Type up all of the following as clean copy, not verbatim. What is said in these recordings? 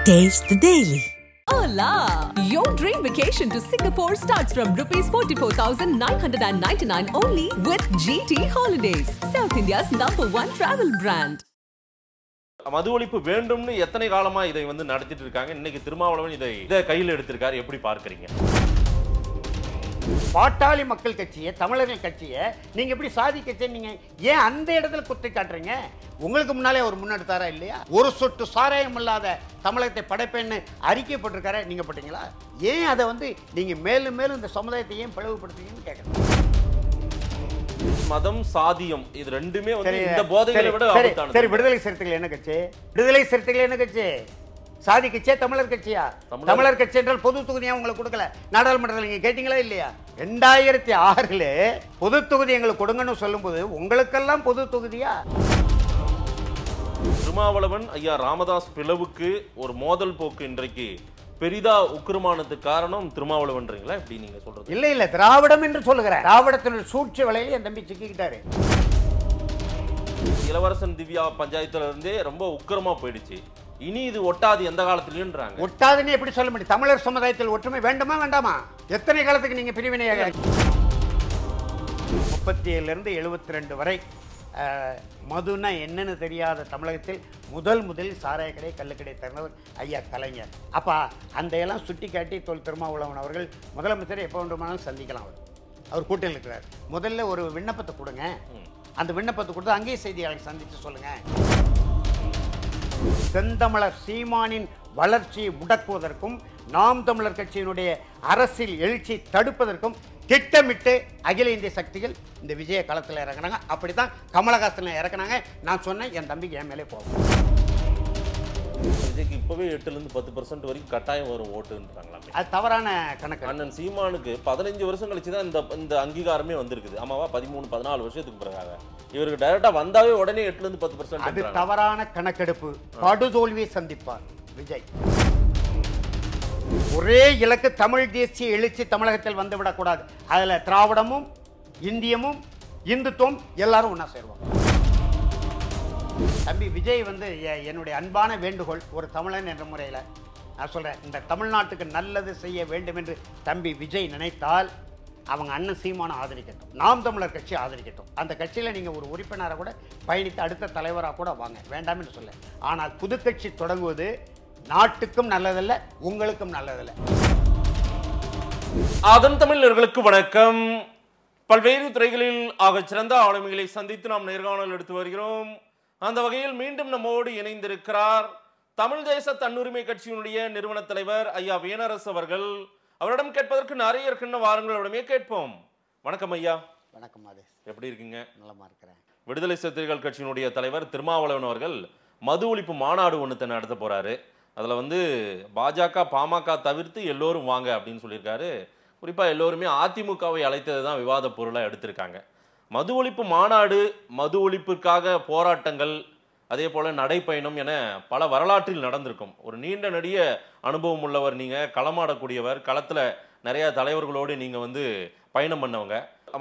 Taste the Daily. Hola! Your dream vacation to Singapore starts from rupees 44,999 only with GT Holidays, South India's #1 travel brand. மது ஒழிப்பு வேண்டும்னு எத்தனை காலமா இதை நடத்திட்டு இருக்காங்க. இன்னைக்கு திருமாவளவன் இதை கையில் எடுத்திருக்காரு. எப்படி பார்க்கறீங்க? பாட்டாளி மக்கள் கட்சியை, தமிழர்கள் கட்சியை நீங்க எப்படி சாதி கட்சியை நீங்க ஏன் அந்த இடத்துல குத்தி காட்டுறீங்க? உங்களுக்கு முன்னாலே ஒரு முன்னெடுத்தாரா இல்லையா? ஒரு சொட்டு சாராயம் இல்லாத தமிழகத்தை படைப்பேன்னு அறிக்கை போட்டிருக்காரு. நீங்க போட்டீங்களா? ஏன் அதை நீங்க மேலும் மேலும் இந்த சமுதாயத்தை ஏன் பிளவுபடுத்துறீங்கன்னு கேட்கறேன். மதம், சாதியம் இது ரெண்டுமே இந்த போதைகளை விட ஆபத்தானது. சரி, விடுதலை சிறுத்தைகள் என்ன கட்சி? விடுதலை சிறுத்தைகள் என்ன கட்சி? சாதி கட்சியா, தமிழர் கட்சியா? தமிழர் கட்சி என்றால் பொது தொகுதியா உங்களுக்கு கொடுக்கல. நாடாளுமன்றத்தில் நீங்க கேட்டீங்களா இல்லையா? 2006 பொது தொகுதி எங்களுக்கு கொடுங்கன்னு சொல்லும்போது உங்களுக்கெல்லாம் பொது தொகுதியா? திருமாவளவன் ஐயா ராமதாஸ் பிளவுக்கு ஒரு மோதல் போக்கு இன்றைக்கு பெரிதா உக்கிரமானதுக்கு காரணம் திருமாவளவன்றீங்களா? எப்படி நீங்க சொல்றது? இல்ல திராவிடம் என்று சொல்லுகிறேன். திராவிடத்தின் சூழ்ச்சி வலையில என் தம்பி சிக்கிக்கிட்டாரு. இளவரசன் திவ்யா பஞ்சாயத்துல இருந்தே ரொம்ப உக்கிரமா போயிடுச்சு. இனி இது ஒட்டாது எந்த காலத்திலன்றாங்க. ஒட்டாதுன்னு எப்படி சொல்ல முடியும்? தமிழர் சமுதாயத்தில் ஒற்றுமை வேண்டுமா வேண்டாமா? எத்தனை காலத்துக்கு நீங்க பிரிவினையாக 37 இருந்து 72 வரை மதுனா என்னன்னு தெரியாத தமிழகத்தில் முதலில் சாராய கடை, கள்ளுக்கடை திறந்தவர் ஐயா கலைஞர். அப்ப அந்த எல்லாம் சுட்டி காட்டி திருமாவளவன் அவர்கள் முதலமைச்சரை எப்போ வேண்டுமானாலும் சந்திக்கலாம். அவர் கூட்டத்தில் இருக்கிறார். முதல்ல ஒரு விண்ணப்பத்தை கொடுங்க. அந்த விண்ணப்பத்தை கொடுத்து அங்கேயே செய்தியாளரை சந்தித்து சொல்லுங்க. செந்தமிழர் சீமானின் வளர்ச்சியை முடக்குவதற்கும் நாம் தமிழர் கட்சியினுடைய அரசியல் எழுச்சி தடுப்பதற்கும் திட்டமிட்டு அகில இந்திய சக்திகள் இந்த விஜய காலத்தில் இறக்குனாங்க. அப்படித்தான் கமலஹாசன் இறக்குனாங்க. நான் சொன்னேன் என் தம்பிக்கு என் மேலே போகும். விஜய்க்கு இப்பவே 8% வரைக்கும் கட்டாயம் வரும் ஓட்டுன்றாங்களா? அது தவறான கணக்கு. அண்ணன் சீமானுக்கு 15 வருஷம் கழிச்சு தான் இந்த அங்கீகாரமே வந்திருக்குது. ஆமாவா? 13-14 வருஷத்துக்கு பிறகு இவருக்கு டைரக்டா வந்தாவே உடனே 8-10%. அது தவறான கணக்கெடுப்பு. படுதோல்வியை சந்திப்பார் விஜய். ஒரே இலக்கு தமிழ் தேசிய எழுச்சி தமிழகத்தில் வந்துவிடக்கூடாது. அதுல திராவிடமும் இந்தியமும் இந்துத்துவம் எல்லாரும் ஒன்னா சேருவாங்க. தம்பி விஜய் என்னுடைய அன்பான வேண்டுகோள், ஒரு தமிழன் என்ற முறையில் நான் சொல்றேன், இந்த தமிழ்நாட்டுக்கு நல்லது செய்ய வேண்டும் என்று தம்பி விஜய் நினைத்தால் அவங்க அண்ணன் சீமான ஆதரிக்கட்டும், நாம் தமிழர் கட்சி ஆதரிக்கட்டும். அந்த கட்சியில் நீங்கள் ஒரு உறுப்பினராக கூட பயணித்து அடுத்த தலைவராக கூட வாங்க, வேண்டாம் என்று சொல்ல. ஆனால் புது கட்சி தொடங்குவது நாட்டுக்கும் நல்லதல்ல, உங்களுக்கும் நல்லதல்ல. அதன் தமிழர்களுக்கு வணக்கம். பல்வேறு துறைகளில் சிறந்த ஆளுமைகளை சந்தித்து நாம் நேர்காணல் எடுத்து வருகிறோம். அந்த வகையில் மீண்டும் நம்மோடு இணைந்திருக்கிறார் தமிழ் தேச தன்னுரிமை கட்சியினுடைய நிறுவன தலைவர் ஐயா வேணரசு அவர்கள். அவரிடம் கேட்பதற்கு நிறைய இருக்கின்ற வாரங்களிடமே கேட்போம். வணக்கம் ஐயா. வணக்கம் மாதேஷ். எப்படி இருக்கீங்க? நலமா இருக்கிறேன். விடுதலை சிறுத்தைகள் கட்சியினுடைய தலைவர் திருமாவளவன் அவர்கள் மது ஒழிப்பு மாநாடு ஒன்று நடத்த போறாரு. அதில் பாஜக பாமக தவிர்த்து எல்லோரும் வாங்க அப்படின்னு சொல்லியிருக்காரு. குறிப்பாக எல்லோருமே அதிமுகவை அழைத்தது தான் விவாத பொருளாக எடுத்திருக்காங்க. மது ஒழிப்பு மாநாடு, மது ஒழிப்பிற்காக போராட்டங்கள், அதே போல நடைப்பயணம் என பல வரலாற்றில் நடந்திருக்கும். ஒரு நீண்ட நெடிய அனுபவம் உள்ளவர் நீங்கள், களமாடக்கூடியவர், களத்தில் நிறைய தலைவர்களோடு நீங்கள் பயணம் பண்ணவங்க.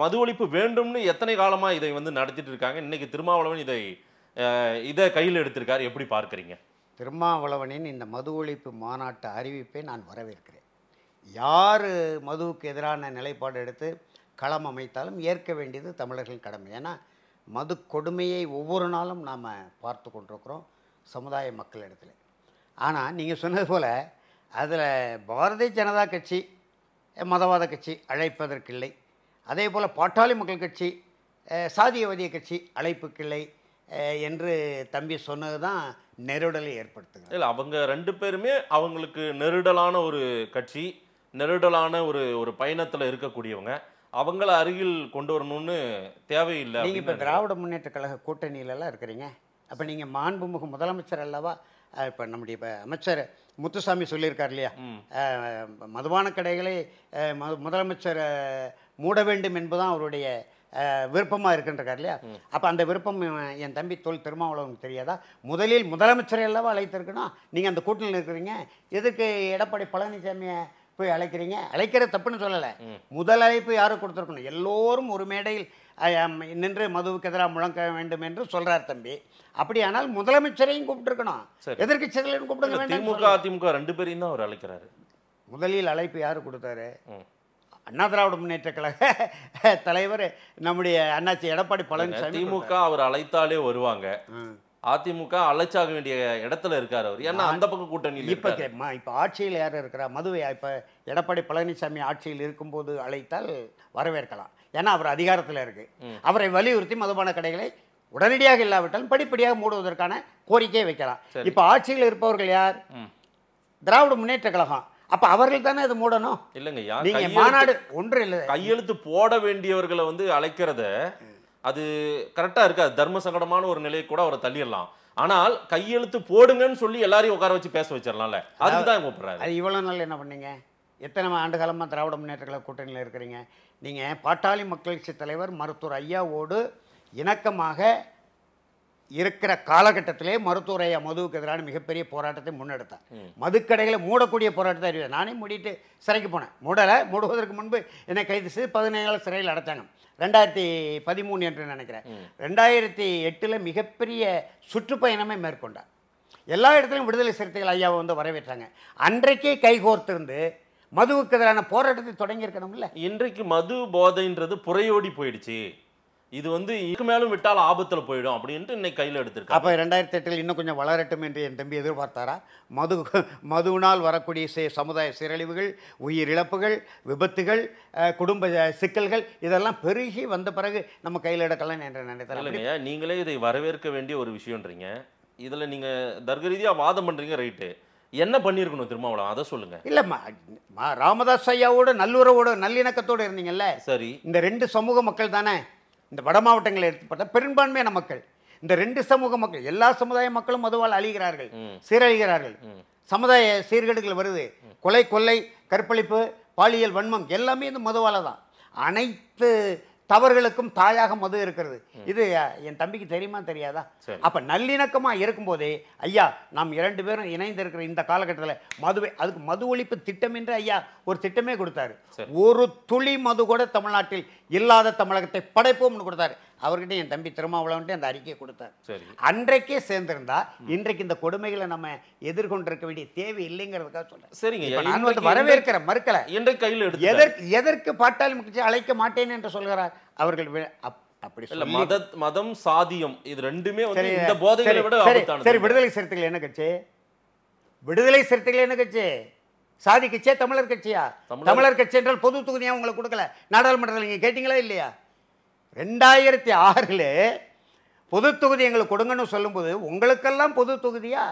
மது ஒழிப்பு வேண்டும்னு எத்தனை காலமாக இதை நடத்திட்டு இருக்காங்க. இன்னைக்கு திருமாவளவன் இதை கையில் எடுத்திருக்காரு. எப்படி பார்க்குறீங்க? திருமாவளவனின் இந்த மது ஒழிப்பு மாநாட்டு அறிவிப்பை நான் வரவேற்கிறேன். யார் மதுவுக்கு எதிரான நிலைப்பாடு எடுத்து களம் அமைத்தாலும் ஏற்க வேண்டியது தமிழர்கள் கடமை. ஏன்னா மது கொடுமையை ஒவ்வொரு நாளும் நாம் பார்த்து கொண்டிருக்கிறோம் சமுதாய மக்களிடத்தில். ஆனால் நீங்கள் சொன்னது போல் அதில் பாரதிய ஜனதா கட்சி மதவாத கட்சி அழைப்பதற்கில்லை, அதே போல் பாட்டாளி மக்கள் கட்சி சாதியவாதிய கட்சி அழைப்புக்கில்லை என்று தம்பி சொன்னது தான் நெருடலை ஏற்படுத்துங்க. இல்லை, அவங்க ரெண்டு பேருமே அவங்களுக்கு நெருடலான ஒரு கட்சி, நெருடலான ஒரு பயணத்தில் இருக்கக்கூடியவங்க. அவங்கள அருகில் கொண்டு வரணும்னு தேவையில்லை. நீங்கள் இப்போ திராவிட முன்னேற்ற கழக கூட்டணியிலலாம் இருக்கிறீங்க. அப்போ நீங்கள் மாண்புமிகு முதலமைச்சர் அல்லவா? இப்போ நம்முடைய அமைச்சர் முத்துசாமி சொல்லியிருக்கார் இல்லையா, மதுபான கடைகளை முதலமைச்சர் மூட வேண்டும் என்பதுதான் அவருடைய விருப்பமாக இருக்கின்றார் இல்லையா? அப்போ அந்த விருப்பம் என் தம்பி திருமாவளவனுக்கு தெரியாதா? முதலில் முதலமைச்சரை அல்லவா அழைத்திருக்கணும். நீங்கள் அந்த கூட்டணியில் இருக்கிறீங்க. எதுக்கு எடப்பாடி பழனிசாமியை போய் அழைக்கிறீங்க? அழைக்கிற தப்புன்னு சொல்லலை. முதல் அழைப்பு யாருக்கு கொடுத்துருக்கணும்? எல்லோரும் ஒரு மேடையில் நின்று மதுவுக்கு எதிராக முழங்க வேண்டும் என்று சொல்றார் தம்பி. அப்படியானால் முதலமைச்சரையும் கூப்பிட்டுருக்கணும், எதிர்க்கட்சிகளையும் கூப்பிடுங்க வேண்டாம். திமுக அதிமுக 2 பேரையும் தான் அவர் அழைக்கிறாரு. முதலில் அழைப்பு யாரு கொடுத்தாரு? அண்ணா திராவிட முன்னேற்ற கழக தலைவர் நம்முடைய அண்ணாச்சி எடப்பாடி பழனிசாமி. திமுக அவர் அழைத்தாலே வருவாங்க, அதிமுக அழைச்சாக வேண்டிய இடத்துல இருக்காரு அவர். ஏன்னா அந்த பக்கம் கூட்டணி இப்போ ஆட்சியில் யார் இருக்கிறா? மதுவை இப்போ எடப்பாடி பழனிசாமி ஆட்சியில் இருக்கும்போது அழைத்தால் வரவேற்கலாம், ஏன்னா அவர் அதிகாரத்தில் இருக்கு. அவரை வலியுறுத்தி மதுபான கடைகளை உடனடியாக இல்லாவிட்டாலும் படிப்படியாக மூடுவதற்கான கோரிக்கையை வைக்கலாம். இப்போ ஆட்சியில் இருப்பவர்கள் யார்? திராவிட முன்னேற்ற கழகம். அப்ப அவர்கள் தானே அது மூடணும். இல்லைங்க, நீங்க மாநாடு ஒன்று இல்லை, கையெழுத்து போட வேண்டியவர்களை வந்து அழைக்கிறத அது கரெக்டா இருக்காது. தர்ம சங்கடமான ஒரு நிலையை கூட அவரை தள்ளிடலாம். ஆனால் கையெழுத்து போடுங்கன்னு சொல்லி எல்லாரையும் உட்கார வச்சு பேச வச்சிடலாம்ல, அதுதான் கூப்பிடுறாரு. அது இவ்வளவு நாள் என்ன பண்ணீங்க? எத்தனை ஆண்டு காலமாக திராவிட முன்னேற்ற கழக கூட்டணியில் இருக்கிறீங்க. நீங்கள் பாட்டாளி மக்கள் கட்சி தலைவர் மருத்துவர் ஐயாவோடு இணக்கமாக இருக்கிற காலகட்டத்திலே மருத்துவர் ஐயா மதுவுக்கு எதிரான மிகப்பெரிய போராட்டத்தை முன்னெடுத்தார். மதுக்கடைகளை மூடக்கூடிய போராட்டத்தை அறிவித்தார். நானே மூடிட்டு சிறைக்கு போனேன். மூடுவதற்கு முன்பு என்னை கைது செய்து 17 நாள் சிறையில் அடைச்சாங்க. 2013 என்று நினைக்கிறேன். 2008 மிகப்பெரிய சுற்றுப்பயணமே மேற்கொண்டார். எல்லா இடத்துலையும் விடுதலை சிறுத்தைகள் ஐயாவை வந்து வரவேற்றாங்க. அன்றைக்கே கைகோர்த்திருந்து மதுவுக்கு எதிரான போராட்டத்தை தொடங்கியிருக்கணும்ல. இன்றைக்கு மது போதைன்றது புறையோடி போயிடுச்சு, இது வந்து இதுக்கு மேலும் விட்டால் ஆபத்தில் போயிடும் அப்படின்ட்டு இன்னைக்கு கையில் எடுத்திருக்காங்க. அப்போ 2008 இன்னும் கொஞ்சம் வளரட்டும் என்று என் தம்பி எதிர்பார்த்தாரா? மதுவினால் வரக்கூடிய சமுதாய சீரழிவுகள், உயிரிழப்புகள், விபத்துகள், குடும்ப சிக்கல்கள் இதெல்லாம் பெருகி வந்த பிறகு நம்ம கையில் எடுக்கலாம் என்று நினைத்தார். இல்லைங்க, நீங்களே இதை வரவேற்க வேண்டிய ஒரு விஷயம்ன்றீங்க. இதில் நீங்கள் தர்க்க ரீதியாக வாதம் பண்ணுறீங்க, ரைட்டு. என்ன பண்ணியிருக்கணும் திருமாவளவன், அதை சொல்லுங்க. இல்லைம்மா, ராமதாஸ் ஐயாவோட நல்லுறவோட நல்லிணக்கத்தோடு இருந்தீங்கல்ல. சரி, இந்த 2 சமூக மக்கள் தானே இந்த வட மாவட்டங்களில் எடுத்துப்பட்ட பெரும்பான்மையான மக்கள். இந்த 2 சமூக மக்கள், எல்லா சமுதாய மக்களும் மதுவால் அழிகிறார்கள், சீரழிகிறார்கள். சமுதாய சீர்கேடுகள் வருது, கொலை, கொள்ளை, கற்பழிப்பு, பாலியல் வன்மம் எல்லாமே இந்த மதுவால தான். அனைத்து தவறுகளுக்கும் தாயாக மது இருக்கிறது. இது என் தம்பிக்கு தெரியுமா தெரியாதா? அப்ப நல்லிணக்கமா இருக்கும்போதே ஐயா நாம் 2 பேரும் இணைந்து இருக்கிற இந்த காலகட்டத்தில் மதுவை, அதுக்கு மது ஒழிப்பு திட்டம் என்று ஐயா ஒரு திட்டமே கொடுத்தாரு. ஒரு துளி மது கூட தமிழ்நாட்டில் இல்லாத தமிழகத்தை படைப்போம்னு கொடுத்தாரு. அவர்கிட்ட என் தம்பி திருமாவளவன் அந்த அறிக்கையை கொடுத்தார். அன்றைக்கே சேர்ந்திருந்தா இன்றைக்கு இந்த கொடுமைகளை நம்ம எதிர்கொண்டிருக்க வேண்டிய தேவை இல்லைங்கிறதுக்காக சொல்றேன். சரிங்க, நான் வந்து வரவேற்கிற மறுக்கல. கையில் எதற்கு பாட்டாளி மக்கள் அழைக்க மாட்டேன் என்று சொல்கிறார் அவர்கள்? அப்படி இல்ல, மதம் சாதியம் இது ரெண்டுமே வந்து இந்த போதைகளை விட ஆபத்தானது. சரி, விடுதலை சிறுத்தைகள் என்ன கட்சி? விடுதலை சிறுத்தைகள் என்ன கட்சி? சாதி கட்சியா தமிழர் கட்சியா? தமிழர் கட்சி என்றால் பொது தொகுதியா உங்களுக்கு கொடுக்கல. நாடாளுமன்றத்தில் நீங்க கேட்டீங்களா இல்லையா? 2006 பொது தொகுதி எங்களுக்கு கொடுங்கன்னு சொல்லும்போது உங்களுக்கெல்லாம் பொது தொகுதியா?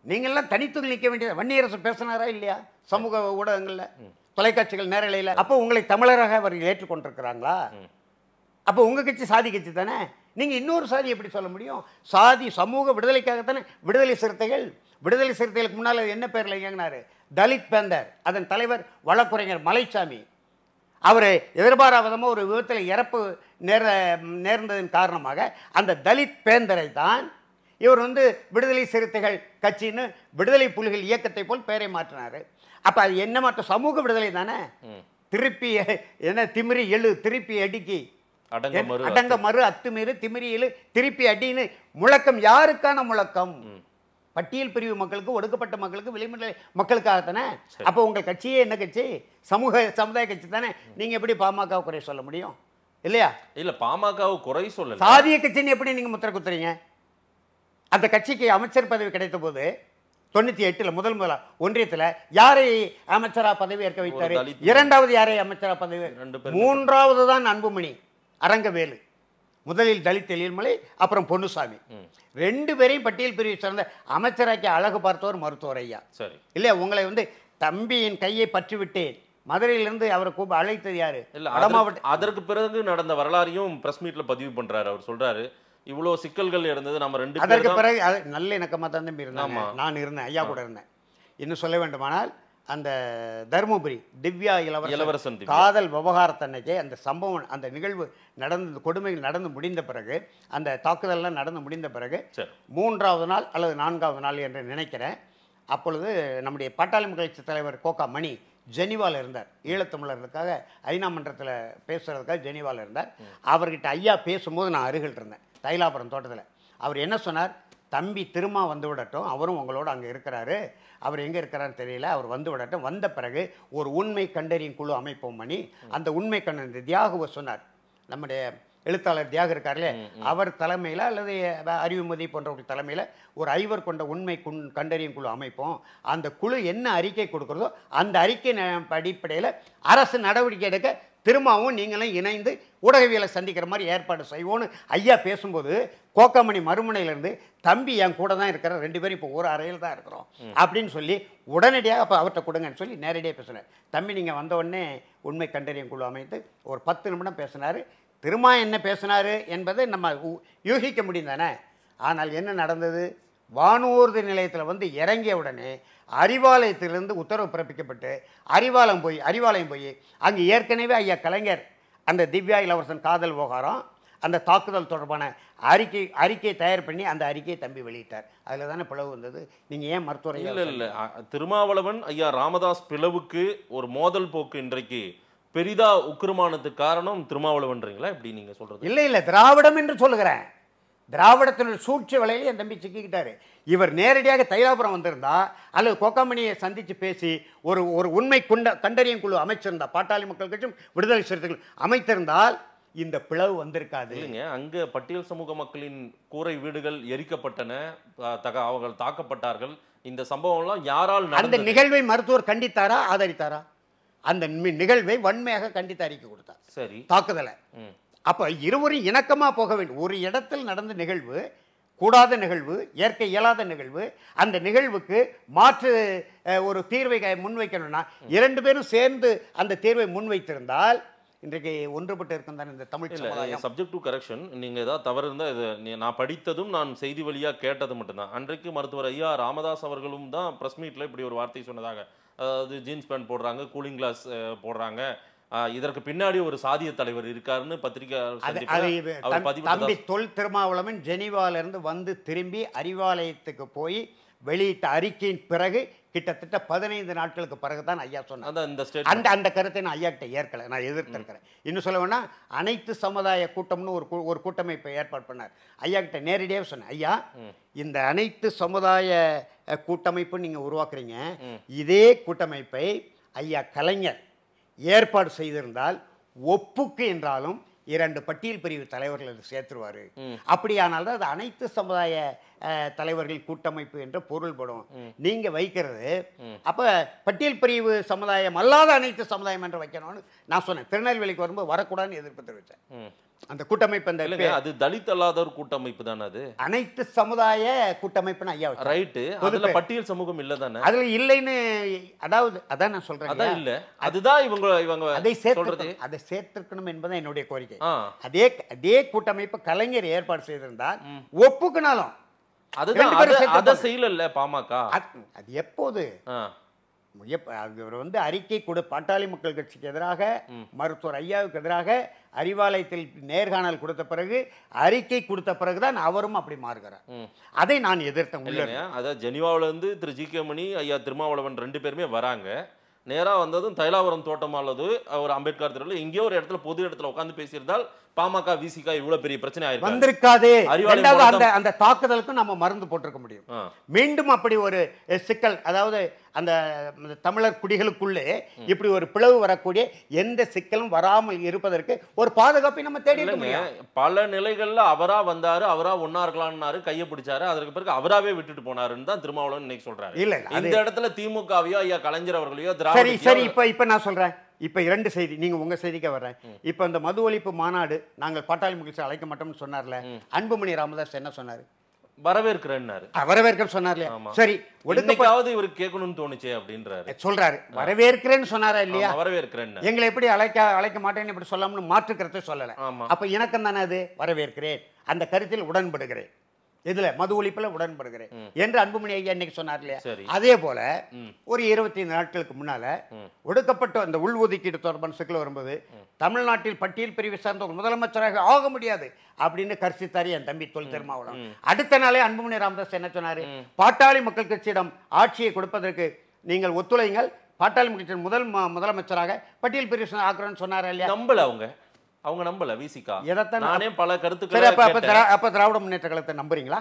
நீங்கள்லாம் தனித்தொகுதி நிற்க வேண்டியது. வன்னியரசு பேசினாரா இல்லையா சமூக ஊடகங்களில், தொலைக்காட்சிகள், நேரலையில்? அப்போ உங்களை தமிழராக அவர்கள் ஏற்றுக்கொண்டிருக்கிறாங்களா? அப்போ உங்கள் கட்சி சாதி கட்சி தானே. நீங்கள் இன்னொரு சாதி எப்படி சொல்ல முடியும்? சாதி சமூக விடுதலைக்காகத்தானே விடுதலை சிறுத்தைகள். விடுதலை சிறுத்தைகளுக்கு முன்னால் என்ன பேரில் இயங்கினார்? தலித் பேந்தர். அதன் தலைவர் வழக்குரைஞர் மலைச்சாமி. அவர் எதிர்பாராவிதமாக ஒரு விபத்தில் இறப்பு நேர்ந்ததன் காரணமாக அந்த தலித் பேந்தரை தான் இவர் வந்து விடுதலை சிறுத்தைகள் கட்சின்னு விடுதலை புலிகள் இயக்கத்தை போல் பெயரை மாற்றினார். அப்போ அது என்ன மாற்றம்? சமூக விடுதலை தானே. திருப்பி என்ன திமிரி எழு, திருப்பி அடிக்கி, அடங்க மறு, அத்துமீறு, திமிரி எழு, திருப்பி அடின்னு முழக்கம். யாருக்கான முழக்கம்? பட்டியல் பிரிவு மக்களுக்கு, ஒடுக்கப்பட்ட மக்களுக்கு, விளிம்புநிலை மக்களுக்காகத்தானே. அப்போ உங்கள் கட்சியே என்ன கட்சி? சமுதாய கட்சி தானே. நீங்க எப்படி பாமக குறை சொல்ல முடியும்? இல்லையா? இல்ல, பாமக குறை சொல்ல, சாதிய கட்சின்னு எப்படி நீங்க முத்திர குத்துறீங்க? அந்த கட்சிக்கு அமைச்சர் பதவி கிடைத்த போது 98 முதல் ஒன்றியத்தில் யாரை அமைச்சரா பதவி ஏற்க வைத்தாரு? 2வது யாரை அமைச்சரா பதவி? 3வது தான் அன்புமணி அரங்கவேலு. முதலில் தலித் எழில்மலை, அப்புறம் பொன்னுசாமி. 2 பேரையும் பட்டியல் பிரிவை சார்ந்த அமைச்சராக்கி அழகு பார்த்தவர் மருத்துவர் ஐயா. சரி இல்லையா? உங்களை வந்து தம்பியின் கையை பற்றி விட்டேன் மதுரையிலிருந்து அவரை அழைத்தது யாரு? அதற்கு பிறகு நடந்த வரலாறையும் பிரஸ் மீட்ல பதிவு பண்றாரு. அவர் சொல்றாரு, இவ்வளோ சிக்கல்கள் இருந்தது, நம்ம 2 பேரும். அதற்கு பிறகு நல்ல இணக்கமாக தான் தம்பி இருந்தாங்க. நான் இருந்தேன், ஐயா கூட இருந்தேன். இன்னும் சொல்ல வேண்டுமானால் அந்த தருமபுரி திவ்யா இளவரசன் காதல் விவகாரத்தன்னைக்கே அந்த சம்பவம், அந்த நிகழ்வு நடந்து, கொடுமைகள் நடந்து முடிந்த பிறகு, அந்த தாக்குதல்லாம் நடந்து முடிந்த பிறகு 3வது நாள் அல்லது 4வது நாள் என்று நினைக்கிறேன், அப்பொழுது நம்முடைய பாட்டாளி மக்கள் கட்சி தலைவர் கோகா மணி ஜெனீவாவில் இருந்தார். ஈழத்தமிழர்களுக்காக ஐநா மன்றத்தில் பேசுகிறதுக்காக ஜெனீவாவில் இருந்தார். அவர்கிட்ட ஐயா பேசும்போது நான் அருகில் இருந்தேன், தைலாபுரம் தோட்டத்தில். அவர் என்ன சொன்னார், தம்பி திரும்ப வந்து விடட்டும், அவரும் உங்களோட அங்கே இருக்கிறாரு, அவர் எங்கே இருக்கிறான்னு தெரியல, அவர் வந்து விடட்டும், வந்த பிறகு ஒரு உண்மை கண்டறியும் குழு அமைப்போம் பண்ணி அந்த உண்மை கண்டறிந்த தியாகுவை சொன்னார். நம்முடைய எழுத்தாளர் தியாக இருக்கார்லே, அவர் தலைமையில் அல்லது அறிவுமதி போன்றவர்கள் தலைமையில் ஒரு 5 கொண்ட உண்மை கண்டறியும் குழு அமைப்போம். அந்த குழு என்ன அறிக்கை கொடுக்குறதோ அந்த அறிக்கை அடிப்படையில் அரசு நடவடிக்கை எடுக்க திரும்பவும் நீங்களும் இணைந்து ஊடகவியலை சந்திக்கிற மாதிரி ஏற்பாடு செய்வோன்னு ஐயா பேசும்போது கோக்காமணி மறுமுனையிலேருந்து தம்பி என் கூட தான் இருக்கிற, 2 பேரும் இப்போ ஒரு அறையில் தான் இருக்கிறோம் அப்படின்னு சொல்லி உடனடியாக அப்போ அவர்கிட்ட கொடுங்கன்னு சொல்லி நேரடியாக பேசினார். தம்பி நீங்கள் வந்த உடனே உண்மை கண்டறியும் குழு அமைத்து ஒரு 10 நிமிடம் பேசினார். திரும்ப என்ன பேசினார் என்பதை நம்ம யூகிக்க முடியும் தானே. ஆனால் என்ன நடந்தது, வானூர்தி நிலையத்தில் வந்து இறங்கிய உடனே அறிவாலயத்திலிருந்து உத்தரவு பிறப்பிக்கப்பட்டு அறிவாலயம் போய் அங்கே ஏற்கனவே ஐயா கலைஞர் அந்த திவ்யா இளவரசன் காதல் விவகாரம் அந்த தாக்குதல் தொடர்பான அறிக்கையை தயார் பண்ணி அந்த அறிக்கையை தம்பி வெளியிட்டார். அதில் தானே பிளவு வந்தது. நீங்கள் ஏன் மருத்துவரை இல்லை திருமாவளவன் ஐயா ராமதாஸ் பிளவுக்கு ஒரு மோதல் போக்கு இன்றைக்கு பெரிதா உக்கிரமானதுக்கு காரணம் திருமாவளவன்றீங்களா? எப்படி நீங்கள் சொல்கிறது? இல்லை திராவிடம் என்று சொல்லுகிறேன். திராவிடத்தினுடைய சூழ்ச்சி வலையில் என் தம்பி சிக்கிக்கிட்டாரு. இவர் நேரடியாக தைலாபுரம் வந்திருந்தா அல்லது கோக்காமணியை சந்தித்து பேசி ஒரு உண்மை கண்டறியும் குழு அமைச்சிருந்தா, பாட்டாளி மக்கள் கட்சியும் விடுதலை சிறுத்தைகள் அமைத்திருந்தால் இந்த பிளவு வந்திருக்காது. இல்லைங்க, அங்கே பட்டியல் சமூக மக்களின் கூரை வீடுகள் எரிக்கப்பட்டன, அவர்கள் தாக்கப்பட்டார்கள். இந்த சம்பவம்லாம் யாரால் அந்த நிகழ்வை மருத்துவர் கண்டித்தாரா ஆதரித்தாரா? அந்த நிகழ்வை வன்மையாக கண்டித்து அறிக்கை கொடுத்தார். சரி, தாக்குதலை. அப்போ இருவரும் இணக்கமாக போக வேண்டும். ஒரு இடத்தில் நடந்த நிகழ்வு கூடாத நிகழ்வு, ஏற்க இயலாத நிகழ்வு, அந்த நிகழ்வுக்கு மாற்று ஒரு தீர்வை முன்வைக்கணும்னா 2 பேரும் சேர்ந்து அந்த தீர்வை முன்வைத்திருந்தால் இன்றைக்கு ஒன்றுபட்டு இருக்கும் தானே இந்த தமிழ் சமுதாயம். Subject to correction. நீங்கள் ஏதாவது தவறு இருந்தால் இது நான் படித்ததும் நான் செய்தி வழியாக கேட்டது மட்டும்தான். அன்றைக்கு மருத்துவர் ஐயா ராமதாஸ் அவர்களும் தான் ப்ரெஸ் மீட்டில் இப்படி ஒரு வார்த்தை சொன்னதாக, அதாவது ஜீன்ஸ் பேண்ட் போடுறாங்க, கூலிங் கிளாஸ் போடுறாங்க, இதற்கு பின்னாடி ஒரு சாதிய தலைவர் இருக்காருன்னு பத்திரிகை தம்பி தொல் திருமாவளவன் ஜெனீவாவிலிருந்து வந்து திரும்பி அறிவாலயத்துக்கு போய் வெளியிட்ட அறிக்கையின் பிறகு கிட்டத்தட்ட 15 நாட்களுக்கு பிறகு தான் ஐயா சொன்னார். அந்த கருத்தை நான் ஐயா கிட்ட ஏற்கலை, நான் எதிர்த்திருக்கிறேன். இன்னும் சொல்ல வேணா அனைத்து சமுதாய கூட்டம்னு ஒரு கூட்டமைப்பை ஏற்பாடு பண்ணார். ஐயா கிட்ட நேரடியாக சொன்னேன், ஐயா இந்த அனைத்து சமுதாய கூட்டமைப்பு நீங்கள் உருவாக்குறீங்க, இதே கூட்டமைப்பை ஐயா கலைஞர் ஏற்பாடு செய்திருந்தால் ஒப்புக்கு என்றாலும் 2 பட்டியல் பிரிவு தலைவர்கள் சேர்த்துருவாரு. அப்படியானால் தான் அது அனைத்து சமுதாய தலைவர்கள் கூட்டமைப்பு என்ற பொருள்படும். நீங்க வைக்கிறது அப்ப பட்டியல் பிரிவு சமுதாயம் அல்லாத அனைத்து சமுதாயம் என்று வைக்கணும்னு நான் சொன்னேன். திருநெல்வேலிக்கு வரும்போது வரக்கூடாதுன்னு எதிர்ப்பு தெரிவித்தேன். அந்த கூட்டமைப்பு அது தலித் அல்லாத ஒரு கூட்டமைப்பு தானே, அது அனைத்து சமுதாய கூட்டமைப்புன்னு ஐயா ரைட்டு. அதுல பட்டியல் சமூகம் இல்ல தானே, அதுல இல்லைன்னு, அதாவது அதான் நான் சொல்றேன், அதான் இல்ல, அதுதான் இவங்க அதை சேர்த்திருக்கணும் என்பது என்னுடைய கோரிக்கை. அதே கூட்டமைப்பு கலைஞர் ஏற்பாடு செய்திருந்தால் ஒப்புக்குனாலும் அதுதான் அதை செய்யல பாமக. அது எப்போது இவர் வந்து அறிக்கை பாட்டாளி மக்கள் கட்சிக்கு எதிராக மருத்துவர் ஐயாவுக்கு எதிராக அறிவாலயத்தில் நேர்காணல் கொடுத்த பிறகு அறிக்கை கொடுத்த பிறகுதான் அவரும் அப்படி மாறுகிறார். அதை நான் எதிர்த்தேன். அதான் ஜெனீவாவில இருந்து திரு ஜி.கே. மணி ஐயா திருமாவளவன் 2 பேருமே வராங்க. நேரா வந்ததும் தைலாபுரம் தோட்டம் அல்லது ஒரு அம்பேத்கர் தெருவில் எங்கேயோ ஒரு இடத்துல பொது இடத்துல உட்காந்து பேசியிருந்தால் பாமக விசிகா இவ்வளவு பெரிய பிரச்சனை வந்திருக்காது. அந்த தாக்குதலுக்கு நம்ம மருந்து போட்டிருக்க முடியும். மீண்டும் அப்படி ஒரு சிக்கல், அதாவது அந்த தமிழர் குடிகளுக்குள்ளே இப்படி ஒரு பிளவு வரக்கூடிய எந்த சிக்கலும் வராமல் இருப்பதற்கு ஒரு பாதுகாப்பை நம்ம தேடி பல நிலைகள்ல அவரா வந்தாரு, அவரா ஒன்னா இருக்கலாம்னாரு, கையை பிடிச்சாரு, அதற்கு பிறகு அவராவே விட்டுட்டு போனாருன்னு தான் திருமாவளவன் இன்னைக்கு சொல்றாரு. இல்ல இந்த இடத்துல திமுகவையோ ஐயா கலைஞர் அவர்களையோ சரி இப்ப நான் சொல்றேன். இப்போ 2 செய்தி, நீங்கள் உங்கள் செய்திக்க வர்றேன். இப்போ இந்த மது ஒழிப்பு மாநாடு நாங்கள் பாட்டாளி மகிழ்ச்சி அழைக்க மாட்டோம்னு சொன்னார்ல, அன்புமணி ராமதாஸ் என்ன சொன்னார்? வரவேற்கிறேன்னாரு. வரவேற்கிறேன்னு சொன்னார்ல. சரி, ஒடுக்காவது இவருக்கு கேட்கணும்னு தோணுச்சே அப்படின்றாரு. சொல்றாரு, வரவேற்கிறேன்னு சொன்னாரா இல்லையா? வரவேற்கிறேன். எங்களை எப்படி அழைக்க மாட்டேன்னு இப்படி சொல்லாமனு மாற்று கருத்தை சொல்லலை. அப்போ இணக்கம் தானே அது? வரவேற்கிறேன், அந்த கருத்தில் உடன்படுகிறேன். இதுல மது ஒழிப்பில் உடன்படுகிறேன் என்று அன்புமணி ஐயா இன்னைக்கு சொன்னார் இல்லையா? சரி. அதே போல ஒரு 25 நாட்களுக்கு முன்னால ஒடுக்கப்பட்ட அந்த உள்ஒதுக்கீடு தொடர்பான சிக்கல் வரும்போது தமிழ்நாட்டில் பட்டியல் பிரிவு சார்ந்த ஒரு முதலமைச்சராக ஆக முடியாது அப்படின்னு கர்சித்தார் என் தம்பி தொல் திருமாவளவன். அடுத்த நாளே அன்புமணி ராமதாஸ் என்ன சொன்னாரு? பாட்டாளி மக்கள் கட்சியிடம் ஆட்சியை கொடுப்பதற்கு நீங்கள் ஒத்துழைங்கள், பாட்டாளி மக்கள் கட்சியின் முதலமைச்சராக பட்டியல் பிரிவு ஆக்குறேன்னு சொன்னாரா இல்லையா? நம்பல அவங்க நம்பல விசிகா. நானே பல கருத்துக்கள். அப்ப திராவிட முன்னேற்ற கழகத்தை நம்புறீங்களா?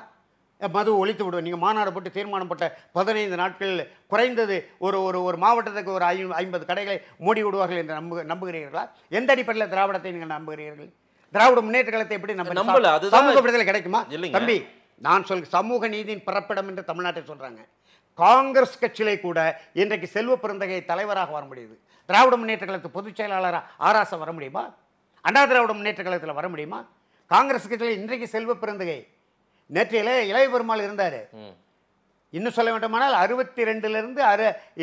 மது ஒழித்து விடுவோம். நீங்க மாநாடு போட்டு தீர்மானம் போட்ட 15 நாட்கள் குறைந்தது ஒரு ஒரு மாவட்டத்துக்கு ஒரு 50 கடைகளை மூடி விடுவார்கள் என்று நம்புகிறீர்களா? எந்த அடிப்படையில் திராவிடத்தை நீங்கள் நம்புகிறீர்கள்? திராவிட முன்னேற்ற கழகத்தை எப்படி நம்பல? சமூக விடுதலை கிடைக்குமா? தம்பி, நான் சமூக நீதியின் பிறப்பிடம் என்று தமிழ்நாட்டை சொல்றாங்க. காங்கிரஸ் கட்சியிலே கூட இன்றைக்கு செல்வ பெருந்தகை தலைவராக வர முடியுது. திராவிட முன்னேற்ற கழகத்து பொதுச் செயலாளராக ஆராச வர முடியுமா? அண்ணா திராவிட முன்னேற்ற கழகத்தில் வர முடியுமா? காங்கிரஸ் கட்சியில் இன்றைக்கு செல்வ பெருந்தகை, நேற்றையில இளைய பெருமாள் இருந்தார். இன்னும் சொல்ல வேண்டுமானால் 62லிருந்து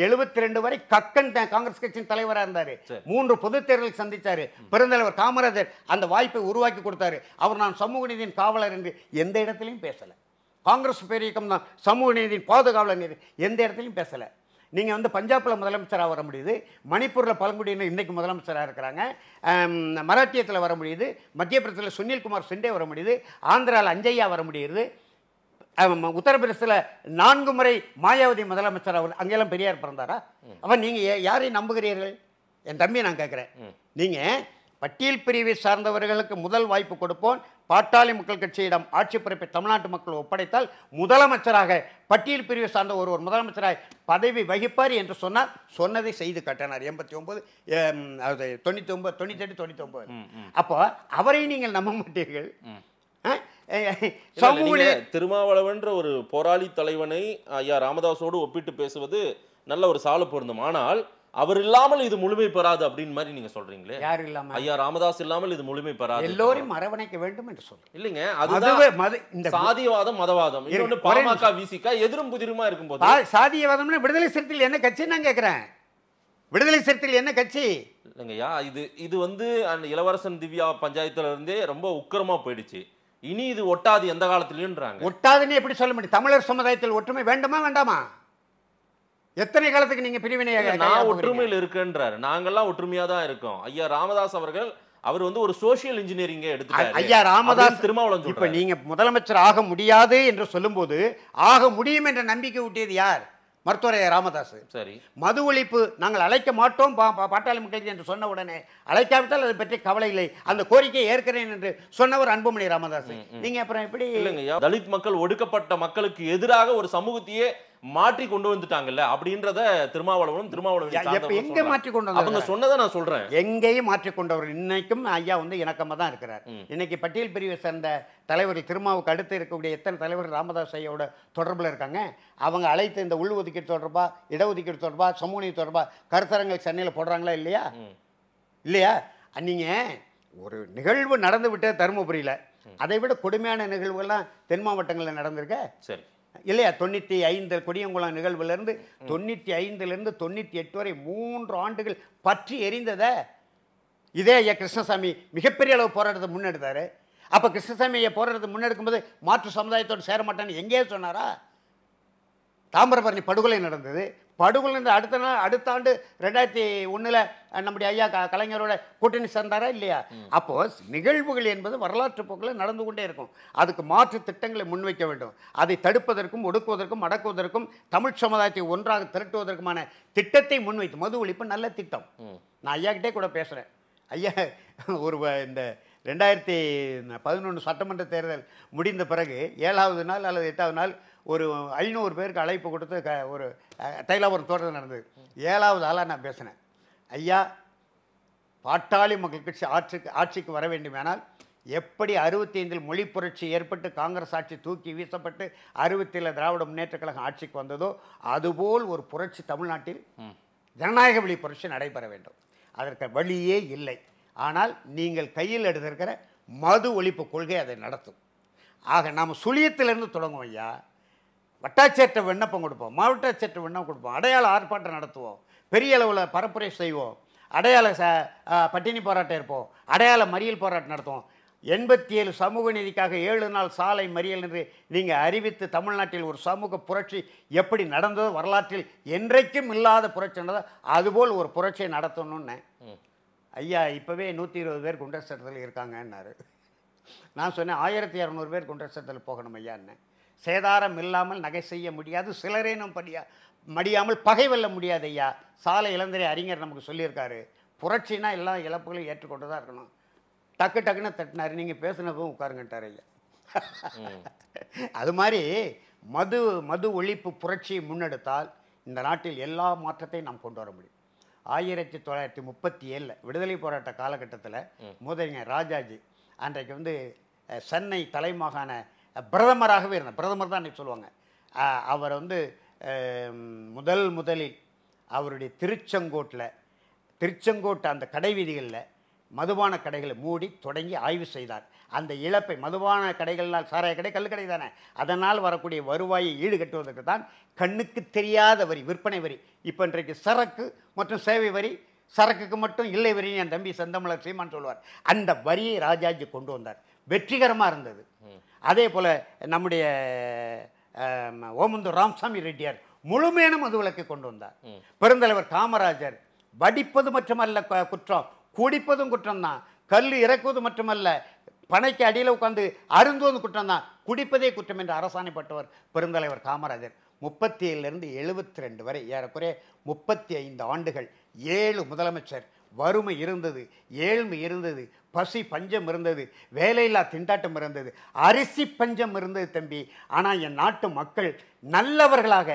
72 வரை கக்கன் காங்கிரஸ் கட்சியின் தலைவராக இருந்தார். 3 பொதுத் தேர்தல் சந்திச்சாரு. பெருந்தலைவர் காமராஜர் அந்த வாய்ப்பை உருவாக்கி கொடுத்தாரு. அவர் நான் சமூக நீதியின் காவலர் என்று எந்த இடத்துலையும் பேசலை. காங்கிரஸ் பேரியக்கம் தான் சமூக நீதியின் பாதுகாவலர் எந்த இடத்துலையும் பேசலை. நீங்கள் பஞ்சாபில் முதலமைச்சராக வர முடியுது, மணிப்பூரில் பழங்குடியினர் இன்றைக்கு முதலமைச்சராக இருக்கிறாங்க, மராட்டியத்தில் வர முடியுது, மத்திய பிரதேசத்தில் சுனில்குமார் சிண்டே வர முடியுது, ஆந்திராவில் அஞ்சையா வர முடியுது, உத்தரப்பிரதேசத்தில் 4 முறை மாயாவதி முதலமைச்சர். அவர் அங்கெல்லாம் பெரியார் பிறந்தாரா? அப்போ நீங்கள் யாரையும் நம்புகிறீர்கள்? என் தம்பி நான் கேட்குறேன், நீங்கள் பட்டியல் பிரிவை சார்ந்தவர்களுக்கு முதல் வாய்ப்பு கொடுப்போம், பாட்டாளி மக்கள் கட்சியிடம் ஆட்சி பொறுப்பை தமிழ்நாட்டு மக்கள் ஒப்படைத்தால் முதலமைச்சராக பட்டியல் பிரிவை சார்ந்த ஒரு முதலமைச்சராக பதவி வகிப்பார் என்று சொன்னார். சொன்னதை செய்து காட்டினார். 89, 99, 98, 99. அப்போ அவரை நீங்கள் நம்ப மாட்டீர்கள். திருமாவளவன்ற ஒரு போராளி தலைவனை ஐயா ராமதாஸோடு ஒப்பிட்டு பேசுவது நல்ல ஒரு சால பொருந்தும். ஆனால் அவர் இல்லாமல் இது முழுமை பெறாது அப்படின்னு மாதிரி நீங்க சொல்றீங்களே. யார் இல்லாமல்? ஐயா ராமதாஸ் இல்லாமல் இது முழுமை பெறாது. எல்லோரும் அரவணைக்க வேண்டும் என்று சொல்றேன். இல்லைங்க, அதுதான் இந்த சாதியவாதம் மதவாதம். இன்னொன்று பாமக விசிகா எதிரும் புதிருமா இருக்கும்போது சாதியவாதம்னா விடுதலை சிறுத்தைகள் என்ன கட்சி நான் கேட்கிறேன். விடுதலை சிறுத்தைகள் என்ன கட்சி? இல்லைங்கய்யா, இது அந்த இளவரசன் திவ்யா பஞ்சாயத்துல இருந்தே ரொம்ப உக்கிரமா போயிடுச்சு. இனி இது ஒட்டாது எந்த காலத்திலன்றாங்க. ஒட்டாதுன்னு எப்படி சொல்ல முடியும்? தமிழர் சமுதாயத்தில் ஒற்றுமை வேண்டுமா வேண்டாமா? எத்தனை காலத்துக்கு நீங்க பிரிவினையாக? நான் ஒற்றுமையில் இருக்குன்றாரு. நாங்கெல்லாம் ஒற்றுமையா தான் இருக்கோம். ஐயா ராமதாஸ் அவர் ஒரு சோசியல் இன்ஜினியரிங்கை எடுத்துட்டாரு. ஐயா ராமதாஸ் திருமாவளவன் இப்ப நீங்க முதலமைச்சர் ஆக முடியாது என்று சொல்லும்போது ஆக முடியும் என்ற நம்பிக்கை ஊட்டியது யார்? மருத்துவர் ராமதாஸ். சரி, மது ஒழிப்பு நாங்கள் அழைக்க மாட்டோம் பாட்டாளி மக்கள் என்று சொன்ன உடனே அழைக்காவிட்டால் அதை பற்றி கவலை இல்லை, அந்த கோரிக்கையை ஏற்கிறேன் என்று சொன்னவர் அன்புமணி ராமதாஸ். நீங்க அப்புறம் எப்படி? இல்லைங்கய்யா, தலித் மக்கள் ஒடுக்கப்பட்ட மக்களுக்கு எதிராக ஒரு சமூகத்தையே மாற்றி கொண்டு வந்துட்டாங்கல்ல அப்படின்றத திருமாவளவன் எங்க மாற்றி கொண்டு வந்தாங்க? அவங்க சொன்னதை நான் சொல்றேன். எங்கேயும் மாற்றி கொண்டவர் இன்னைக்கும் ஐயா இணக்கமா தான் இருக்கிறார். இன்னைக்கு பட்டியல் பிரிவை சேர்ந்த தலைவர்கள் திருமாவுக்கு அடுத்து இருக்கக்கூடிய எத்தனை தலைவர்கள் ராமதாஸ் ஐயாவோட தொடர்பில் இருக்காங்க. அவங்க அழைத்து இந்த உள் ஒதுக்கீடு தொடர்பா, இடஒதுக்கீடு தொடர்பா, சமூக நீதி தொடர்பா கருத்தரங்கள் சென்னையில் போடுறாங்களா இல்லையா? இல்லையா? நீங்க ஒரு நிகழ்வு நடந்து விட்டு தருமபுரியில் அதை விட கொடுமையான நிகழ்வுகள்லாம் தென் மாவட்டங்களில் நடந்திருக்க. சரி இல்லையா? 95 கொடியங்குளம் நிகழ்வுலேருந்து 95லேருந்து 98 வரை 3 ஆண்டுகள் பற்றி எரிந்தத இதே ஐயா கிருஷ்ணசாமி மிகப்பெரிய அளவு போராட்டத்தை முன்னெடுத்தாரு. அப்போ கிருஷ்ணசாமி ஐயா போராட்டத்தை முன்னெடுக்கும்போது மாற்று சமுதாயத்தோடு சேர மாட்டேன்னு எங்கேயே சொன்னாரா? தாமிரபரணி படுகொலை நடந்தது. படுகொலை அடுத்த ஆண்டு 2001 நம்முடைய ஐயா கலைஞரோட கூட்டணி சேர்ந்தாரா இல்லையா? அப்போ நிகழ்வுகள் என்பது வரலாற்று போக்கில் நடந்து கொண்டே இருக்கும். அதுக்கு மாற்று திட்டங்களை முன்வைக்க வேண்டும். அதை தடுப்பதற்கும் ஒடுக்குவதற்கும் அடக்குவதற்கும் தமிழ் சமுதாயத்தை ஒன்றாக திரட்டுவதற்குமான திட்டத்தை முன்வைத்து மது ஒழிப்பு நல்ல திட்டம். நான் ஐயா கிட்டே கூட பேசுகிறேன். ஐயா இந்த 2011 சட்டமன்ற தேர்தல் முடிந்த பிறகு 7வது நாள் அல்லது 8வது நாள் ஒரு 500 பேருக்கு அழைப்பு கொடுத்து ஒரு தைலாபுரம் தோட்டத்தில் நடந்தது. 7வது ஆளாக நான் பேசினேன். ஐயா, பாட்டாளி மக்கள் கட்சி ஆட்சிக்கு வர வேண்டுமானால் எப்படி 65 மொழி புரட்சி ஏற்பட்டு காங்கிரஸ் ஆட்சி தூக்கி வீசப்பட்டு 67 திராவிட முன்னேற்ற கழகம் ஆட்சிக்கு வந்ததோ அதுபோல் ஒரு புரட்சி தமிழ்நாட்டில் ஜனநாயக வழி புரட்சி நடைபெற வேண்டும். அதற்கு வழியே இல்லை. ஆனால் நீங்கள் கையில் எடுத்திருக்கிற மது ஒழிப்பு கொள்கை அதை நடத்தும். ஆக நாம் சுழியத்திலிருந்து தொடங்குவோம். ஐயா, வட்டாட்சியர்கிட்ட விண்ணப்பம் கொடுப்போம், மாவட்ட ஆட்சியர்கிட்ட விண்ணப்பம் கொடுப்போம், அடையாள ஆர்ப்பாட்டம் நடத்துவோம், பெரிய அளவில் பரப்புரை செய்வோம், அடையாள பட்டினி போராட்டம் இருப்போம், அடையாள மறியல் போராட்டம் நடத்துவோம். 87 சமூக நீதிக்காக 7 நாள் சாலை மறியல் என்று நீங்கள் அறிவித்து தமிழ்நாட்டில் ஒரு சமூக புரட்சி எப்படி நடந்ததோ, வரலாற்றில் என்றைக்கும் இல்லாத புரட்சி நடந்ததோ அதுபோல் ஒரு புரட்சியை நடத்தணும்னு ஐயா இப்போவே 120 பேர் குண்டர் சட்டத்தில் இருக்காங்கன்னாரு. நான் சொன்னேன் 1200 பேர் குண்டர் சட்டத்தில் போகணும் ஐயான்னு. சேதாரம் இல்லாமல் நகை செய்ய முடியாது, சிலரேனும் மடியாமல் பகை வெல்ல முடியாது ஐயா. சாலை இளந்தரை அறிஞர் நமக்கு சொல்லியிருக்காரு. புரட்சினா எல்லா இழப்புகளையும் ஏற்றுக்கொண்டு தான் இருக்கணும். டக்குன்னு தட்டினார். நீங்கள் பேசுனதும் உட்காருங்கட்டார் ஐயா. அது மாதிரி மது ஒழிப்பு புரட்சியை முன்னெடுத்தால் இந்த நாட்டில் எல்லா மாற்றத்தையும் நாம் கொண்டு வர முடியும். 1937 விடுதலை போராட்ட காலகட்டத்தில் மூதறிஞர் ராஜாஜி அன்றைக்கு வந்து சென்னை தலைமாகாண பிரதமராகவே இருந்தார். பிரதமர் தான் அன்றைக்கி சொல்லுவாங்க. அவர் வந்து முதலில் அவருடைய திருச்செங்கோட்டு அந்த கடை வீதிகளில் மதுபான கடைகளை மூடி தொடங்கி ஆய்வு செய்தார். அந்த இழப்பை மதுபான கடைகளால், சாராய கடை கல் கடை தானே, அதனால் வரக்கூடிய வருவாயை ஈடுகட்டுவதற்கு தான் கண்ணுக்கு தெரியாத வரி, விற்பனை வரி. இப்போ இன்றைக்கு சரக்கு மற்றும் சேவை வரி, சரக்குக்கு மட்டும் இல்லை வரின்னு என் தம்பி செந்தமிழர் சீமான் சொல்வார். அந்த வரியை ராஜாஜி கொண்டு வந்தார். வெற்றிகரமாக இருந்தது. அதே போல் நம்முடைய ஓமந்தூர் ராமசாமி ரெட்டியார் முழுமையான மதுவிலக்கை கொண்டு வந்தார். பெருந்தலைவர் காமராஜர் வடிப்பது மட்டுமல்ல குற்றம், குடிப்பதும் குற்றம் தான். கல் இறக்குவது மட்டுமல்ல, பனைக்கு அடியில் உட்காந்து அருந்துவது குற்றம் தான், குடிப்பதே குற்றம் என்று அரசாணைப்பட்டவர் பெருந்தலைவர் காமராஜர். 37லிருந்து 72 வரை ஏறக்குறைய 35 ஆண்டுகள் 7 முதலமைச்சர். வறுமை இருந்தது, ஏழ்மை இருந்தது, பசி பஞ்சம் இருந்தது, வேலையில்லா திண்டாட்டம் இருந்தது, அரிசி பஞ்சம் இருந்தது தம்பி. ஆனால் என் நாட்டு மக்கள் நல்லவர்களாக,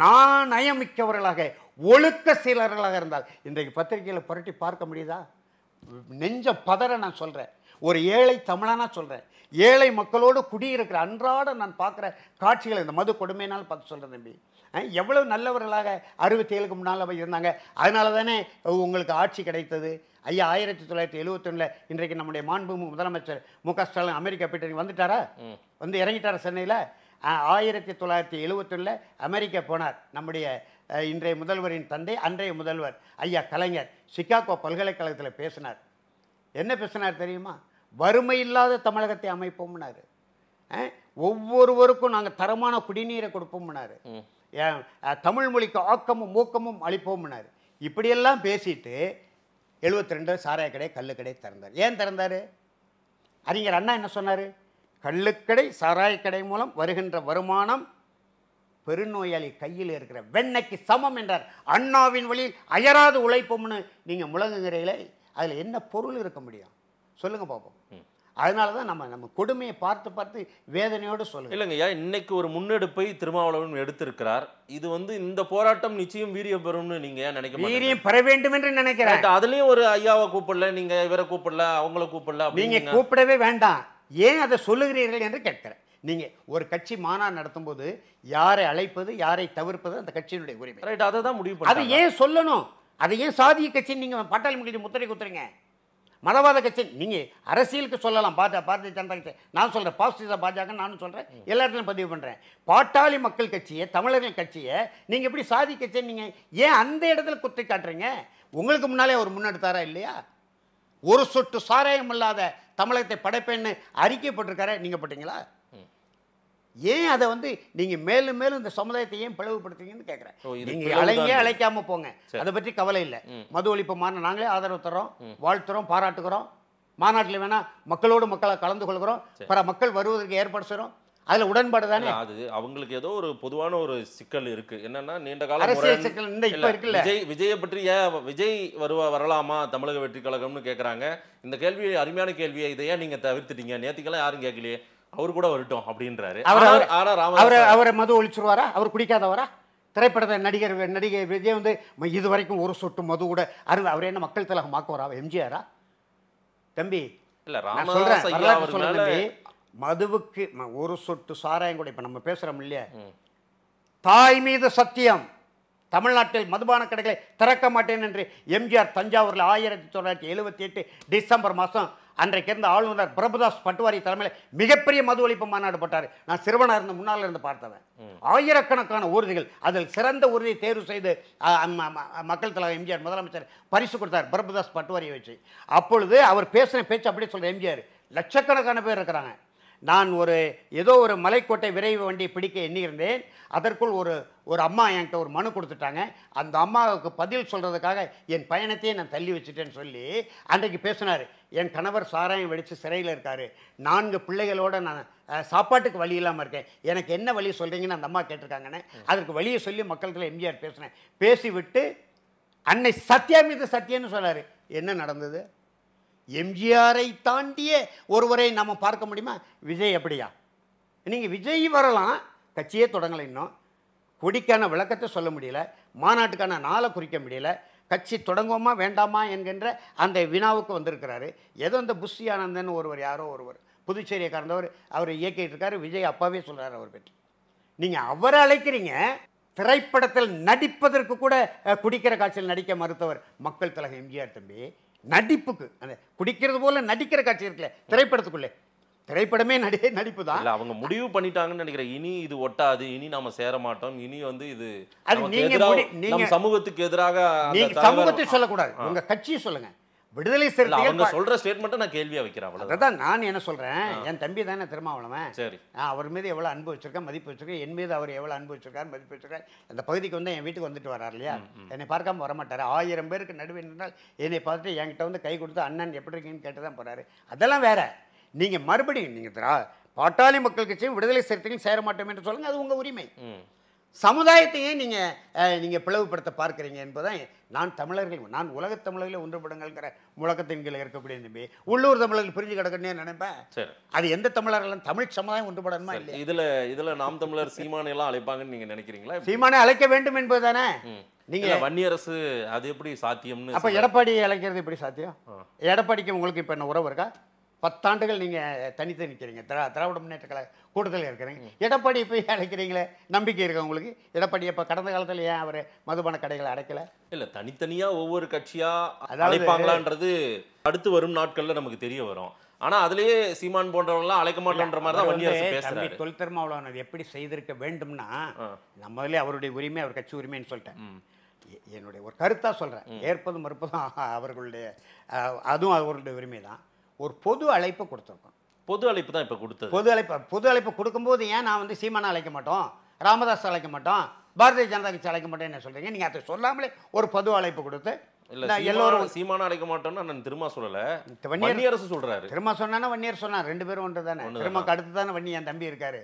நாணயமிக்கவர்களாக, ஒழுக்க சீலர்களாக இருந்தால் இன்றைக்கு பத்திரிகையில் புரட்டி பார்க்க முடியுதா? நெஞ்சம் பதற நான் சொல்கிறேன். ஒரு ஏழை தமிழனா சொல்கிறேன். ஏழை மக்களோடு குடியிருக்கிற அன்றாட நான் பார்க்குற காட்சிகள் இந்த மது கொடுமையினால் பார்த்து சொல்கிறேன் தம்பி. எவ்வளவு நல்லவர்களாக 67க்கு முன்னால் இருந்தாங்க. அதனால தானே உங்களுக்கு ஆட்சி கிடைத்தது. ஐயா 1971 இன்றைக்கு நம்முடைய மாண்புமிகு முதலமைச்சர் மு.க. ஸ்டாலின் அமெரிக்கா போயிட்டு வந்துட்டாரா? வந்து இறங்கிட்டாரா சென்னையில்? 1971 அமெரிக்கா போனார். நம்முடைய இன்றைய முதல்வரின் தந்தை, அன்றைய முதல்வர் ஐயா கலைஞர் சிகாகோ பல்கலைக்கழகத்தில் பேசினார். என்ன பேசினார் தெரியுமா? வறுமை இல்லாத தமிழகத்தை அமைப்போம்னாரு. ஒவ்வொருவருக்கும் நாங்கள் தரமான குடிநீரை கொடுப்போம்னாரு. தமிழ் மொழிக்கு ஆக்கமும் ஊக்கமும் அளிப்போம்னாரு. இப்படியெல்லாம் பேசிட்டு 72 சாராய கடை கல்லுக்கடை திறந்தார். ஏன் திறந்தார்? அறிஞர் அண்ணா என்ன சொன்னார்? கள்ளுக்கடை சாராயக்கடை மூலம் வருகின்ற வருமானம் பெருநோயாளி கையில் இருக்கிற வெண்ணெய்க்கு சமம் என்றார். அண்ணாவின் வழியில் அயராது உழைப்போம்னு நீங்கள் முழங்குகிறீங்களே, அதில் என்ன பொருள் இருக்க முடியும் சொல்லுங்கள் பார்ப்போம். அதனால தான் நம்ம கொடுமையை பார்த்து வேதனையோடு சொல்லுங்கள். இல்லைங்கய்யா, இன்னைக்கு ஒரு முன்னெடுப்பை திருமாவளவன் எடுத்திருக்கிறார். இது வந்து இந்த போராட்டம் நிச்சயம் வீரியம் பெறும்னு நீங்க ஏன் நினைக்க? வீரியம் பெற வேண்டும் என்று நினைக்கிறேன். அதுலயும் ஒரு ஐயாவை கூப்பிடல, நீங்க இவரை கூப்பிடல, அவங்கள கூப்பிடல, நீங்க கூப்பிடவே வேண்டாம். ஏன் அதை சொல்லுகிறீர்கள் என்று கேட்கிறேன். நீங்கள் ஒரு கட்சி மாநாடு நடத்தும் போது யாரை அழைப்பது யாரை தவிர்ப்பது அந்த கட்சியினுடைய உரிமை. ரைட், அதை தான் முடிவு பண்ணி. அதை ஏன் சொல்லணும்? அதை ஏன் சாதிய கட்சி நீங்கள் பட்டாளி கட்சி முத்திரை குத்துறீங்க? மதவாத கட்சி நீங்கள் அரசியலுக்கு சொல்லலாம். பாரதிய ஜனதா கட்சி நான் சொல்கிறேன், பாசிச பாஜக நானும் சொல்கிறேன், எல்லா இடத்துலையும் பதிவு பண்ணுறேன். பாட்டாளி மக்கள் கட்சியை, தமிழர்கள் கட்சியை நீங்கள் எப்படி சாதி கட்சியை நீங்கள் ஏன் அந்த இடத்துல குத்தி காட்டுறீங்க? உங்களுக்கு முன்னாலே அவர் முன்னெடுத்தாரா இல்லையா? ஒரு சொட்டு சாராயம் இல்லாத தமிழகத்தை படைப்பேன்னு அறிக்கை போட்டிருக்காரு. நீங்கள் போட்டீங்களா? ஏன் அதை வந்து நீங்கள் மேலும் மேலும் இந்த சமுதாயத்தை ஏன் பிளவுபடுத்துறீங்கன்னு கேட்குறேன். நீங்கள் அழைக்காம போங்க, அதை பற்றி கவலை இல்லை. மது ஒழிப்பு மாநாடு நாங்களே ஆதரவு தரோம், வாழ்த்துறோம், பாராட்டுகிறோம். மாநாட்டில் வேணா மக்களோடு மக்களாக கலந்து கொள்கிறோம், பிற மக்கள் வருவதற்கு ஏற்பாடு செய்கிறோம். அதில் உடன்பாடு தானே. அது அவங்களுக்கு ஏதோ ஒரு பொதுவான ஒரு சிக்கல் இருக்கு. என்னன்னா நீண்ட கால அரசியல் சிக்கல் இப்போ இருக்குல்ல. விஜயை பற்றி விஜய் வரலாமா தமிழக வெற்றி கழகம்னு கேட்குறாங்க. இந்த கேள்வி அருமையான கேள்வியை, இதை ஏன் நீங்கள் தவிர்த்துட்டீங்க? நேற்றுக்கெல்லாம் யாரும் கேட்கலையே, அவர் கூட வரட்டும் அப்படின்றாரு. அவரை மது ஒழிச்சிருவாரா? அவர் குடிக்காதவரா? திரைப்படத்தை நடிகை விஜய் வந்து இது வரைக்கும் ஒரு சொட்டு மது கூட அவர் என்ன மக்கள் திலகமாக்குவாரா? எம்ஜிஆரா? தம்பி இல்லை, சொல்றேன், மதுவுக்கு ஒரு சொட்டு சாராயம் கூட. இப்போ நம்ம பேசுகிறோம் இல்லையா, தாய் மீது சத்தியம், தமிழ்நாட்டில் மதுபான கடைகளை திறக்க மாட்டேன் என்று எம்ஜிஆர் தஞ்சாவூரில் 1978 டிசம்பர் மாதம் அன்றைக்கு இருந்த ஆளுநர் பிரபுதாஸ் பட்டுவாரி தலைமையில் மிகப்பெரிய மது ஒழிப்பு மாநாடு போட்டார். நான் சிறுவனாக இருந்த முன்னால் இருந்து பார்த்தவன். ஆயிரக்கணக்கான ஊர்திகள், அதில் சிறந்த ஊர்தியை தேர்வு செய்து மக்கள் தலைவர் எம்ஜிஆர் முதலமைச்சர் பரிசு கொடுத்தார் பிரபுதாஸ் பட்டுவாரியை வச்சு. அப்பொழுது அவர் பேசின பேச்சு அப்படியே சொல்கிற எம்ஜிஆர், லட்சக்கணக்கான பேர் இருக்கிறாங்க. நான் ஏதோ ஒரு மலைக்கோட்டை விரைவு வண்டி பிடிக்க எண்ணியிருந்தேன். அதற்குள் ஒரு அம்மா என்கிட்ட ஒரு மனு கொடுத்துட்டாங்க. அந்த அம்மாவுக்கு பதில் சொல்கிறதுக்காக என் பயணத்தையே நான் தள்ளி வச்சுட்டேன்னு சொல்லி அன்றைக்கு பேசினார். என் கணவர் சாராயம் வெடித்து சிறையில் இருக்கார், 4 பிள்ளைகளோடு நான் சாப்பாட்டுக்கு வழி இல்லாமல் இருக்கேன், எனக்கு என்ன வழி சொல்கிறீங்கன்னு அந்த அம்மா கேட்டிருக்காங்கன்னு அதற்கு வழியை சொல்லி மக்கள்கிட்ட எம்ஜிஆர் பேசினேன். பேசிவிட்டு அன்னை சத்யா மீது சத்தியன்னு சொன்னார். என்ன நடந்தது? எம்ஜிஆரை தாண்டிய ஒருவரை நம்ம பார்க்க முடியுமா? விஜய் அப்படியா? நீங்கள் விஜய் வரலாம், கட்சியே தொடங்கலை, இன்னும் கொடிக்கான விளக்கத்தை சொல்ல முடியல, மாநாட்டுக்கான நாளை குறிக்க முடியல, கட்சி தொடங்குவோமா வேண்டாமா என்கின்ற அந்த வினாவுக்கு வந்திருக்கிறாரு. ஏதோ இந்த புஷி ஆனந்தன் யாரோ ஒருவர் புதுச்சேரியை கார்ந்தவர், அவர் இயக்கிட்டு இருக்காரு. விஜய் அப்பாவே சொல்கிறார் அவர் பற்றி. நீங்கள் அவரை அழைக்கிறீங்க, திரைப்படத்தில் நடிப்பதற்கு கூட குடிக்கிற காட்சியில் நடிக்க மறுத்தவர் மக்கள் தலைவர் எம்ஜிஆர் தம்பி. நடிப்புக்கு அந்த குடிக்கிறது போல நடிக்கிற காட்சி இருக்குல்ல திரைப்படத்துக்குள்ளே, திரைப்படமே நடிப்பு தான். அவங்க முடிவு பண்ணிட்டாங்கன்னு நினைக்கிறேன். இனி இது ஒட்டாது, இனி நாம சேர மாட்டோம், இனி இது அது நீங்க சமூகத்துக்கு எதிராக சமூகத்தை சொல்லக்கூடாது, உங்க கட்சியை சொல்லுங்க. விடுதலை சிறுத்தைகள் அவங்க சொல்ற ஸ்டேட்மெண்ட் நான் கேள்வியா வைக்கிறேன். அதான் நான் என்ன சொல்றேன், என் தம்பி தானே திருமாவளவன், சரி, அவர் மீது எவ்வளவு அன்பு வச்சிருக்கேன், மதிப்பு வச்சிருக்கேன், என் மீது அவர் எவ்வளவு அன்பு வச்சிருக்காரு, மதிப்பு வச்சிருக்காரு. அந்த பகுதிக்கு வந்து என் வீட்டுக்கு வந்துட்டு வரார் இல்லையா, என்னை பார்க்காம வரமாட்டாரு. 1000 பேருக்கு நடுவே நின்றால் என்னை பார்த்துட்டு என்கிட்ட வந்து கை கொடுத்து அண்ணன் எப்படி இருக்கீங்கன்னு கேட்டு தான் போறாரு. அதெல்லாம் வேற. நீங்க மறுபடியும் நீங்க பாட்டாளி மக்கள் கட்சியும் விடுதலை சிறுத்தைகளும் சேர மாட்டோம் என்று சொல்லுங்க, அது உங்க உரிமை. சமுதாயத்தையே நீங்கள் பிளவுபடுத்த பார்க்குறீங்க என்பதுதான். நான் உலகத் தமிழர்களை ஒன்றுபடுங்கிற முழக்கத்தின் கீழே இருக்கக்கூடிய தம்பி, உள்ளூர் தமிழர்கள் பிரிஞ்சு கிடக்குன்னே நினைப்பேன். அது எந்த தமிழர்களும் தமிழ் சமுதாயம் ஒன்றுபடணுமா இல்லை? இதுல நாம் தமிழர் சீமானை எல்லாம் அழைப்பாங்கன்னு நீங்க நினைக்கிறீங்களா? சீமானை அழைக்க வேண்டும் என்பது தானே. நீங்க வன்னியரசு அது எப்படி சாத்தியம்னு? அப்ப எடப்பாடி அழைக்கிறது எப்படி சாத்தியம்? எடப்பாடிக்கு உங்களுக்கு இப்ப என்ன உறவு இருக்கா? 10 ஆண்டுகள் நீங்கள் தனித்து நிற்கிறீங்க, திராவிட முன்னேற்ற கழக கூட்டத்தில் இருக்கிறீங்க. எடப்பாடி போய் அடைக்கிறீங்களே, நம்பிக்கை இருக்கு உங்களுக்கு? எடப்பாடி இப்போ கடந்த காலத்தில் ஏன் அவர் மதுபான கடைகளை அடைக்கல? இல்லை, தனித்தனியாக ஒவ்வொரு கட்சியாக அழைப்பாங்களான்றது அடுத்து வரும் நாட்களில் நமக்கு தெரிய வரும். ஆனால் அதுலேயே சீமான் போன்றவங்களாம் அழைக்க மாட்டோன்ற மாதிரி தான் வன்னியரசு பேசுறாரு. தொல் திருமாவளவன் எப்படி செய்திருக்க வேண்டும்னா, நம்மளே அவருடைய உரிமை, அவர் கட்சி உரிமைன்னு சொல்லிட்டேன். என்னுடைய ஒரு கருத்தாக சொல்கிறேன், ஏற்பதும் மறுப்பதும் அவர்களுடைய, அதுவும் அவர்களுடைய உரிமை தான். ஒரு பொது அழைப்பு கொடுத்துருக்கோம். பொது அழைப்பு தான் இப்போ கொடுத்தது. பொது அழைப்பு கொடுக்கும்போது ஏன் நான் வந்து சீமானை அழைக்க மாட்டோம், ராமதாஸ் அழைக்க மாட்டோம், பாரதிய ஜனதா கட்சி அழைக்க மாட்டேன்னு சொல்கிறீங்க? நீங்கள் அதை சொல்லாமலே ஒரு பொது அழைப்பு கொடுத்து எல்லோரும் சீமானை அழைக்க மாட்டோம்னு நான் திரும்ப சொல்லலை, வன்னியரசு சொல்கிறாரு. திரும்ப சொன்னா வன்னியர் சொன்னார், 2 பேரும் ஒன்று தானே. திரும்பக்கு அடுத்து தானே வன்னி என் தம்பி இருக்காரு,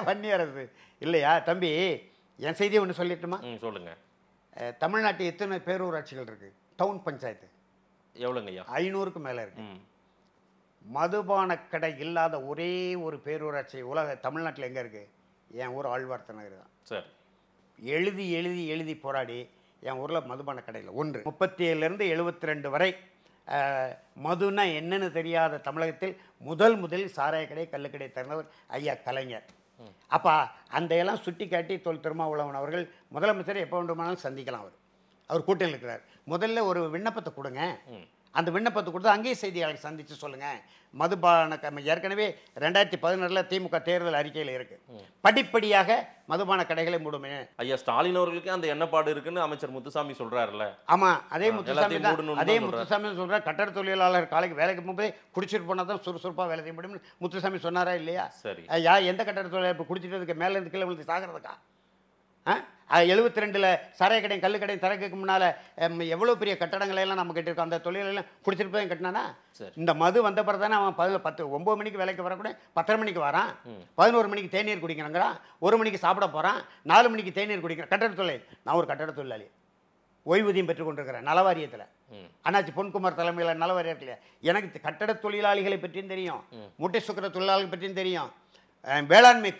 வன்னியரசு இல்லையா? தம்பி, என் செய்தியை ஒன்று சொல்லிட்டுமா? சொல்லுங்கள். தமிழ்நாட்டில் எத்தனை பேரூராட்சிகள் இருக்குது? டவுன் பஞ்சாயத்து எவ்வளோங்க ஐயா? 500க்கு மேலே இருக்கு. மதுபான கடை இல்லாத ஒரே ஒரு பேரூராட்சி தமிழ்நாட்டில் எங்கே இருக்குது? என் ஊர் ஆழ்வார்த்த நகர் தான். சரி. எழுதி எழுதி எழுதி போராடி என் ஊரில் மதுபான கடையில் 37லேருந்து 72 வரை மதுனா என்னன்னு தெரியாத தமிழகத்தில் முதலில் சாராய கடை, கள்ளுக்கடை திறந்தவர் ஐயா கலைஞர். அப்போ அந்த எல்லாம் சுட்டி காட்டி தொல் திருமாவளவன் அவர்கள் முதலமைச்சரை எப்போ வேண்டுமானாலும் சந்திக்கலாம். அவர் கூட்டத்தில் இருக்கிறார். முதல்ல ஒரு விண்ணப்பத்தை கொடுங்க, அந்த விண்ணப்பத்தை கொடுத்து அங்கேயே செய்தியாளர் சந்தித்து சொல்லுங்கள். மதுபான ஏற்கனவே 2016 திமுக தேர்தல் அறிக்கையில் இருக்குது, படிப்படியாக மதுபான கடைகளை மூடுமே. ஐயா ஸ்டாலின் அவர்களுக்கு அந்த எண்ணப்பாடு இருக்குன்னு அமைச்சர் முத்துசாமி சொல்கிறாருல்ல. ஆமாம், அதே முத்துசாமி சொல்கிறார். கட்டட தொழிலாளர் காலைக்கு வேலைக்கு போகும்போதே குடிச்சிட்டு போனால் தான் சுறுசுறுப்பாக வேலை செய்ய முடியும்னு முத்துசாமி சொன்னாரா இல்லையா? சரி. எந்த கட்டட தொழிலாளர் இப்போ குடிச்சிட்டதுக்கு மேலேருந்து கீழே விழுந்து சாகிறதுக்கா? 72 சாராய கடையும் கல்லு கடையும் திறக்கிறதுக்கு முன்னால் எவ்வளோ பெரிய கட்டடங்களெல்லாம் நம்ம கட்டியிருக்கோம். அந்த தொழிலெல்லாம் குடிச்சிட்டு போய் கட்டினானா? இந்த மது வந்த பிறகு தானே அவன் 9 மணிக்கு வேலைக்கு வரக்கூட 10:30 மணிக்கு வரான், 11 மணிக்கு தேநீர் குடிக்கிறாங்கிறான், 1 மணிக்கு சாப்பிட போகிறான், 4 மணிக்கு தேநீர் குடிக்கிறேன். கட்டட தொழில். நான் ஒரு கட்டட தொழிலாளி, ஓய்வூதியம் பெற்றுக் கொண்டிருக்கிறேன் நலவாரியத்தில். அண்ணாச்சி பொன்குமார் தலைமையில் நலவாரியம் இல்லையா? எனக்கு கட்டட தொழிலாளிகளை பற்றியும் தெரியும், மூட்டை சுக்கிற தொழிலாளிகளை பற்றியும் தெரியும், வேளாண்மை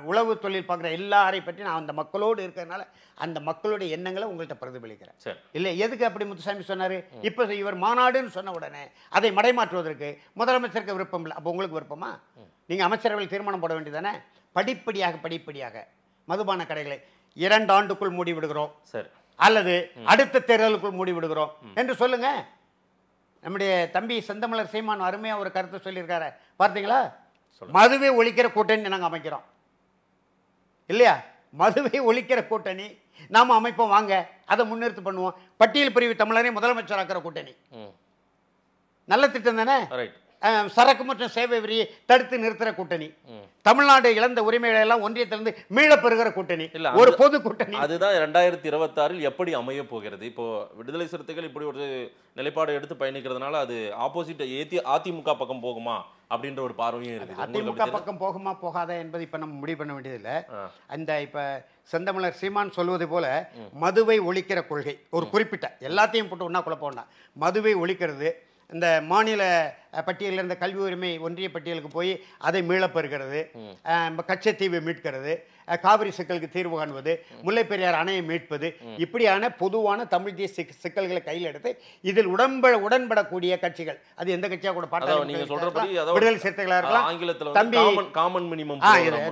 உழவு தொழில் பார்க்குற எல்லாரை பற்றி நான் அந்த மக்களோடு இருக்கிறதுனால அந்த மக்களுடைய எண்ணங்களை உங்கள்கிட்ட பிரதிபலிக்கிறேன். இல்லை, எதுக்கு அப்படி முத்துசாமி சொன்னார்? இப்போ இவர் மாநாடுன்னு சொன்ன உடனே அதை மடைமாற்றுவதற்கு முதலமைச்சருக்கு விருப்பம் இல்லை. அப்போ உங்களுக்கு விருப்பமா? நீங்கள் அமைச்சரவையில் தீர்மானம் போட வேண்டியதானே? படிப்படியாக மதுபான கடைகளை 2 ஆண்டுக்குள் மூடி விடுகிறோம், சரி, அல்லது அடுத்த தேர்தலுக்குள் மூடி விடுகிறோம் என்று சொல்லுங்க. நம்முடைய தம்பி செந்தமிழர் சீமான் அருமையாக ஒரு கருத்தை சொல்லியிருக்காரு, பார்த்தீங்களா? மதுவை ஒழிக்கிற கூட்டணி நாங்கள் அமைக்கிறோம் இல்லையா? மதுவை ஒழிக்கிற கூட்டணி நாம் அமைப்போம், வாங்க அதை முன்னிறுத்து பண்ணுவோம். பட்டியல் பிரிவு தமிழரை முதலமைச்சராக்கிற கூட்டணி நல்ல திட்டம் தானே? சரக்கு மற்றும் சேவை வரியை தடுத்து நிறுத்துற கூட்டணி, தமிழ்நாடு இழந்த உரிமைகளை எல்லாம் ஒன்றியத்திலிருந்து மீள பெறுகிற கூட்டணி, ஒரு பொது கூட்டணி. அதுதான் 2026 எப்படி அமைய போகிறது? இப்போ விடுதலை சிறுத்தைகள் இப்படி ஒரு நிலைப்பாடு எடுத்து பயணிக்கிறதுனால அது ஆப்போசிட் அதிமுக பக்கம் போகுமா அப்படின்ற ஒரு பார்வையும் இருக்கு. அதிமுக பக்கம் போகுமா போகாதா என்பது இப்ப நம்ம முடிவு பண்ண வேண்டியதில்லை. அந்த இப்ப செந்தமிழர் சீமான் சொல்வது போல மதுவை ஒழிக்கிற கொள்கை ஒரு குறிப்பிட்ட எல்லாத்தையும் போட்டு ஒன்னா குழப்பம்னா மதுவை ஒழிக்கிறது, இந்த மாநில பட்டியலில் இருந்த கல்வி உரிமை ஒன்றிய பட்டியலுக்கு போய் அதை மீளப்பெறுகிறது, கச்சத்தீவை மீட்கிறது, காவிரி சிக்கலுக்கு தீர்வு காண்பது, முல்லைப்பெரியார் அணையை மீட்பது, இப்படியான பொதுவான தமிழ் தேசிய சிக்கல்களை கையில் எடுத்து இதில் உடன்படக்கூடிய கட்சிகள், அது எந்த கட்சியாக கூட விடுதலை சிறுத்தைகளாக இருக்கலாம்,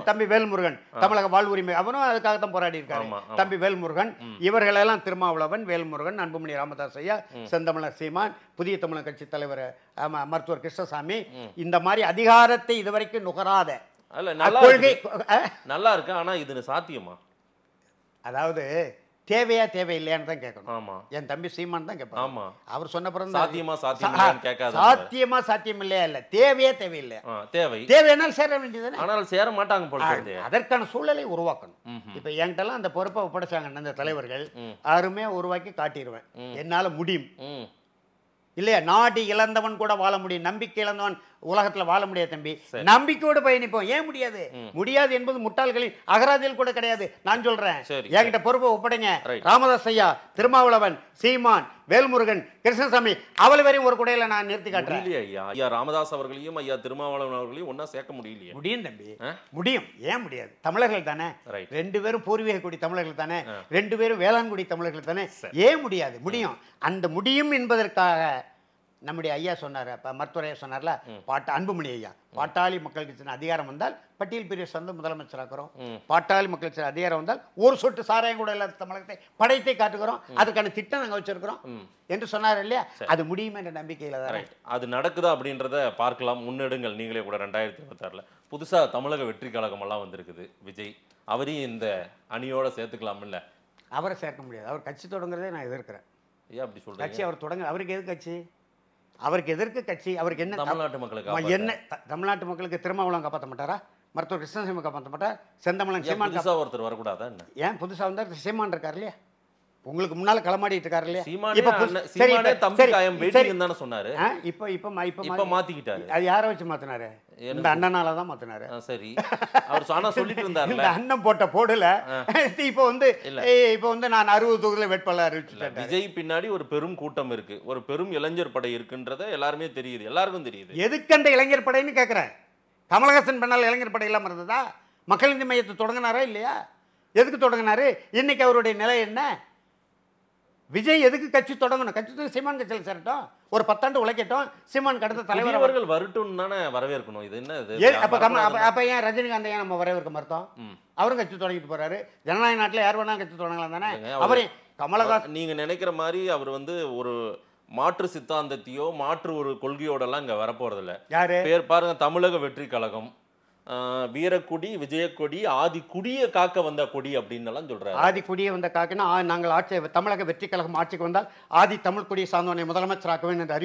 தம்பி வேல்முருகன் தமிழக வாழ்வுரிமை அவனும் அதுக்காகத்தான் போராடி இருக்காரு, தம்பி வேல்முருகன், இவர்களெல்லாம் திருமாவளவன், வேல்முருகன், அன்புமணி ராமதாஸ் ஐயா, செந்தமிழர் சீமான், புதிய தமிழர் கட்சி தலைவர் மருத்துவர் கிருஷ்ணசாமி, இந்த மாதிரி அதிகாரத்தை இதுவரைக்கும் நுகராத கொள்கை நல்லா இருக்கு. ஆனா இது சாத்தியமா? அதாவது தேவையா தேவையில்லையான்னு தான் கேட்கணும். என் தம்பி சீமான் தான் கேட்பான். ஆமா, அவர் சொன்ன பிறகு சாத்தியமா சாத்தியம் இல்லையா இல்ல தேவையா தேவையில்லையா? தேவையானால் சேர வேண்டியது, ஆனால் சேர மாட்டாங்க போல. அதற்கான சூழலை உருவாக்கணும். இப்ப என்கிட்ட எல்லாம் அந்த பொறுப்பை ஒப்படைச்சாங்க அந்த தலைவர்கள், யாருமே உருவாக்கி காட்டிடுவேன், என்னால முடியும் இல்லையா? நாடு இழந்தவன் கூட வாழ முடியும், நம்பிக்கை இழந்தவன் உலகத்துல வாழ முடியாது தம்பி. நம்பிக்கையோடு பயணிப்போம். ஏன் முடியாது? முடியாது என்பது முட்டாள்களின் அகராதியில் கூட கிடையாது. நான் சொல்றேன், என்கிட்ட பொறுப்பை ஒப்படைங்க. ராமதாஸ் ஐயா, திருமாவளவன், சீமான், வேல்முருகன், கிருஷ்ணசாமி அவ்வளவு வரையும் ஒரு குடையில நான் நிறுத்தி காட்டுறேன். ஐயா ராமதாஸ் அவர்களையும் ஐயா திருமாவளவன் அவர்களையும் ஒன்னா சேர்க்க முடியலையே. முடியும் தம்பி, முடியும். ஏன் முடியாது? தமிழர்கள் தானே, ரெண்டு பேரும் பூர்வீக குடி தமிழர்கள் தானே, ரெண்டு பேரும் வேளாண்குடி தமிழர்கள் தானே, ஏன் முடியாது? முடியும். அந்த முடியும் என்பதற்காக நம்முடைய ஐயா சொன்னார், மருத்துவரையா சொன்னார்ல, அன்புமணி ஐயா, பாட்டாளி மக்களுக்கு அதிகாரம் வந்தால் பட்டியல் பிரிவு சந்து முதலமைச்சராக்குறோம், பாட்டாளி மக்களுக்கு அதிகாரம் வந்தால் ஒரு சொட்டு சாராயம் கூட இல்லாத தமிழகத்தை படைத்தை காட்டுகிறோம், அதுக்கான திட்டம் நாங்கள் வச்சிருக்கிறோம் என்று சொன்னார் இல்லையா? அது முடியும் என்ற நம்பிக்கையில தான். அது நடக்குதா அப்படின்றத பார்க்கலாம். முன்னெடுங்கள் நீங்களே கூட. 2026 புதுசா தமிழக வெற்றி கழகம் எல்லாம் வந்திருக்குது. விஜய் அவரையும் இந்த அணியோட சேர்த்துக்கலாம் இல்ல? அவரை சேர்க்க முடியாது. அவர் கட்சி தொடங்குறதே நான் எதிர்க்கிறேன். ஏன் அப்படி சொல்றீங்க? கட்சி அவர் தொடங்க, அவருக்கு எது கட்சி? அவருக்கு எதற்கு கட்சி? அவருக்கு என்ன? தமிழ்நாட்டு மக்களுக்கு என்ன? தமிழ்நாட்டு மக்களுக்கு திருமாவளவன் காப்பாற்ற மாட்டாரா? மருத்துவர் கிருஷ்ணசாமி காப்பாற்ற மாட்டார்? செந்தமிழன் சீமான் ஒருத்தர் வரக்கூடாதா? ஏன் புதுசா வந்தா? சீமான் இருக்காரு இல்லையா, உங்களுக்கு முன்னால களமாடிட்டு இருக்காரு இல்லையா? இப்ப மாத்திக்கிட்டாரு. அது யாரை வச்சு மாத்தினாரு? இந்த அண்ணனால தான் மாத்தினாரு. சரி, அவர் சொன்னா சொல்லிட்டு இருந்தாரு. இந்த அண்ணன் போட்ட போடல இப்ப வந்து நான் 60 தொகுதியில வேட்பாளர் அறிவிச்சுட்டேன். விஜய் பின்னாடி ஒரு பெரும் கூட்டம் இருக்கு, ஒரு பெரும் இளைஞர் படை இருக்குன்றத எல்லாருமே தெரியுது, எல்லாருக்கும் தெரியுது. எதுக்கு அந்த இளைஞர் படைன்னு கேட்கிறேன். கமலஹாசன் பண்ணால இளைஞர் படை இல்லாம இருந்ததா? மக்கள் நீதி மையத்தை தொடங்கினாரா இல்லையா? எதுக்கு தொடங்கினாரு? இன்னைக்கு அவருடைய நிலை என்ன? விஜய் எதுக்கு கட்சி தொடங்கணும்? கட்சி சீமான் கட்சியில் சேரட்டும், ஒரு 10 ஆண்டு உழைக்கட்டும், சீமான் கடந்த தலைவர் அவர்கள் வரட்டும் தானே வரவேற்கணும். இது என்ன? அப்ப ஏன் ரஜினிகாந்த் ஏன் நம்ம வரவேற்க மறுத்தோம்? அவரும் கட்சி தொடங்கிட்டு போறாரு. ஜனநாயக நாட்டில் யார் வேணா கட்சி தொடங்கலாம் தானே. அவரே கமலஹாசன் நீங்க நினைக்கிற மாதிரி அவர் வந்து ஒரு மாற்று சித்தாந்தத்தையோ மாற்று ஒரு கொள்கையோடலாம் இங்க வரப்போறதில்ல. யாரு பேர் பாருங்க, தமிழக வெற்றி கழகம், வீரக்குடி, விஜயக்கொடி, ஆதி குடியை காக்க வந்த கொடி அப்படின்னு எல்லாம் சொல்றாரு. ஆதி குடியை வந்த காக்கினா நாங்கள் ஆட்சி தமிழக வெற்றி கழகம் ஆட்சிக்கு வந்தால் ஆதி தமிழ் குடியை சார்ந்தவனை முதலமைச்சராக்க வேண்டும் என்று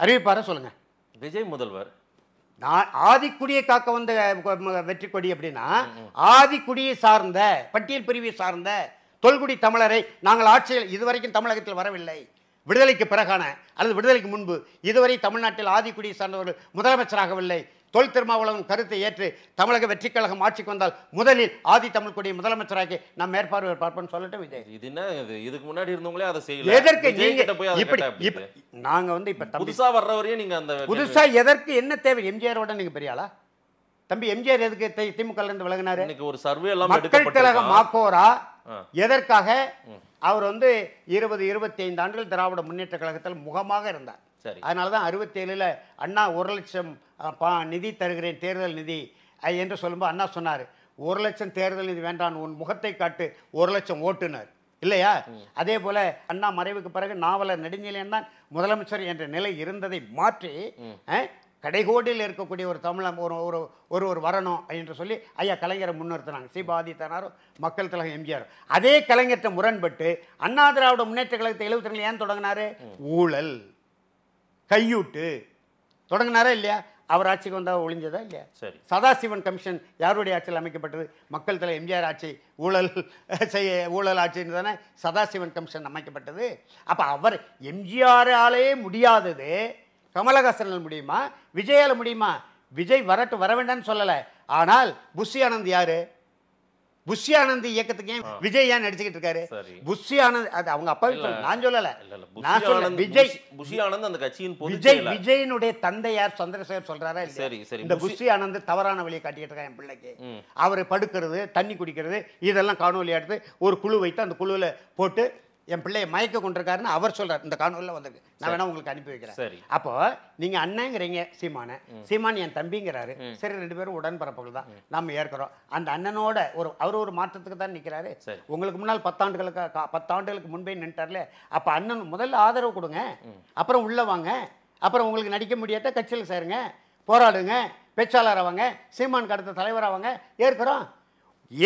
அறிவிப்பாரா சொல்லுங்க. விஜய் முதல்வர் நான் ஆதிக்குடியை காக்க வந்த வெற்றி கொடி அப்படின்னா ஆதிக்குடியை சார்ந்த பட்டியல் பிரிவை சார்ந்த தொல்குடி தமிழரை நாங்கள் ஆட்சியில் இதுவரைக்கும் தமிழகத்தில் வரவில்லை. விடுதலைக்கு பிறகான அல்லது விடுதலைக்கு முன்பு இதுவரை தமிழ்நாட்டில் ஆதிக்குடியை சார்ந்தவர்கள் முதலமைச்சராகவில்லை. தொல் திருமாவளவன் கருத்தை ஏற்று தமிழக வெற்றி கழகம் ஆட்சிக்கு வந்தால் முதலில் ஆதி தமிழ் கொடியை முதலமைச்சராகி நாம் மேற்பார்வை பார்ப்போம்னு சொல்லட்டு விஜய். இது என்ன? இதுக்கு முன்னாடி இருந்தவங்களே அதை செய்யல. எதற்கு நீங்க நாங்க வந்து இப்ப புதுசா வர்றவரையும் நீங்க அந்த புதுசா எதற்கு என்ன தேவை? எம்ஜிஆரோட நீங்க பெரிய ஆளா? தம்பி எம்ஜிஆர் எதுக்கு திமுக இருந்து விலகினாரு? ஒரு சர்வே எல்லாம் மக்கள் கழகம் மாக்கோரா எதற்காக? அவர் வந்து 20-25 ஆண்டுகள் திராவிட முன்னேற்ற கழகத்தில் முகமாக இருந்தார். அதனாலதான் 67ல் அண்ணா 1 லட்சம் நிதி தருகிறேன், தேர்தல் நிதி என்று சொல்லும்போது அண்ணா சொன்னார், 1 லட்சம் தேர்தல் நிதி வேண்டாம், உன் முகத்தை காட்டு, 1 லட்சம் ஓட்டுனர் இல்லையா? அதே போல அண்ணா மறைவுக்கு பிறகு நாவலர் நெடுஞ்செழியன் தான் முதலமைச்சர் என்ற நிலை இருந்ததை மாற்றி கடைகோடியில் இருக்கக்கூடிய ஒரு தமிழன் ஒரு வரணும் என்று சொல்லி ஐயா கலைஞரை முன்னிறுத்தினாங்க. சிபாதித்தனாரும் மக்கள் தலைவர் எம்ஜிஆர். அதே கலைஞர்கிட்ட முரண்பட்டு அண்ணா திராவிட முன்னேற்ற கழகத்தை 72 ஏன் தொடங்கினாரு? ஊழல், கையூட்டு, தொடங்கினாரா இல்லையா? அவர் ஆட்சிக்கு வந்தால் ஒழிஞ்சதா இல்லையா? சரி. சதாசிவன் கமிஷன் யாருடைய ஆட்சியில் அமைக்கப்பட்டது? மக்கள் தலை எம்ஜிஆர் ஆட்சி, ஊழல் ஆட்சின்னு தானே சதாசிவன் கமிஷன் அமைக்கப்பட்டது. அப்போ அவர் எம்ஜிஆராலே முடியாதது கமலஹாசனால் முடியுமா? விஜயால் முடியுமா? விஜய் வர வேண்டாம்னு சொல்லலை. ஆனால் புஷி ஆனந்த் யாரு? புஷி ஆனந்த் இயக்கத்துக்கு ஏன் விஜய் ஏன் நடிச்சுக்கிட்டு இருக்காரு? புஷி ஆனந்த் அது அவங்க அப்பாவே நான் சொல்லல. நான் சொல்ல விஜய் புஷி ஆனந்த் அந்த கட்சியின் விஜயினுடைய தந்தையார் சந்திரசேகர் சொல்றாரா? இந்த புஷி ஆனந்த் தவறான வழியை காட்டிட்டு இருக்கான் என் பிள்ளைக்கு. அவர் படுக்கிறது, தண்ணி குடிக்கிறது, இதெல்லாம் காணொலி எடுத்து ஒரு குழு வைத்து அந்த குழுவில் போட்டு என் பிள்ளையை மயக்க கொண்டிருக்காருன்னு அவர் சொல்றாரு. இந்த காணொலியில் வந்திருக்கு, நான் வேணா உங்களுக்கு அனுப்பி வைக்கிறேன். அப்போ நீங்க அண்ணங்கிறீங்க சீமான் என் தம்பிங்கிறாரு. சரி, 2 பேரும் உடன்பிறப்புகள் தான், நம்ம ஏற்கிறோம். அந்த அண்ணனோட அவர் ஒரு மாற்றத்துக்கு தான் நிற்கிறாரு. உங்களுக்கு முன்னால் 10 ஆண்டுகளுக்கு முன்பே நின்ட்டார்ல. அப்ப அண்ணன் முதல்ல ஆதரவு கொடுங்க, அப்புறம் உள்ள வாங்க. அப்புறம் உங்களுக்கு நடிக்க முடியாத கட்சியில் சேருங்க, போராடுங்க, பேச்சாளர் ஆவாங்க, சீமானுக்கு அடுத்த தலைவர் ஆவாங்க. ஏற்கிறோம்.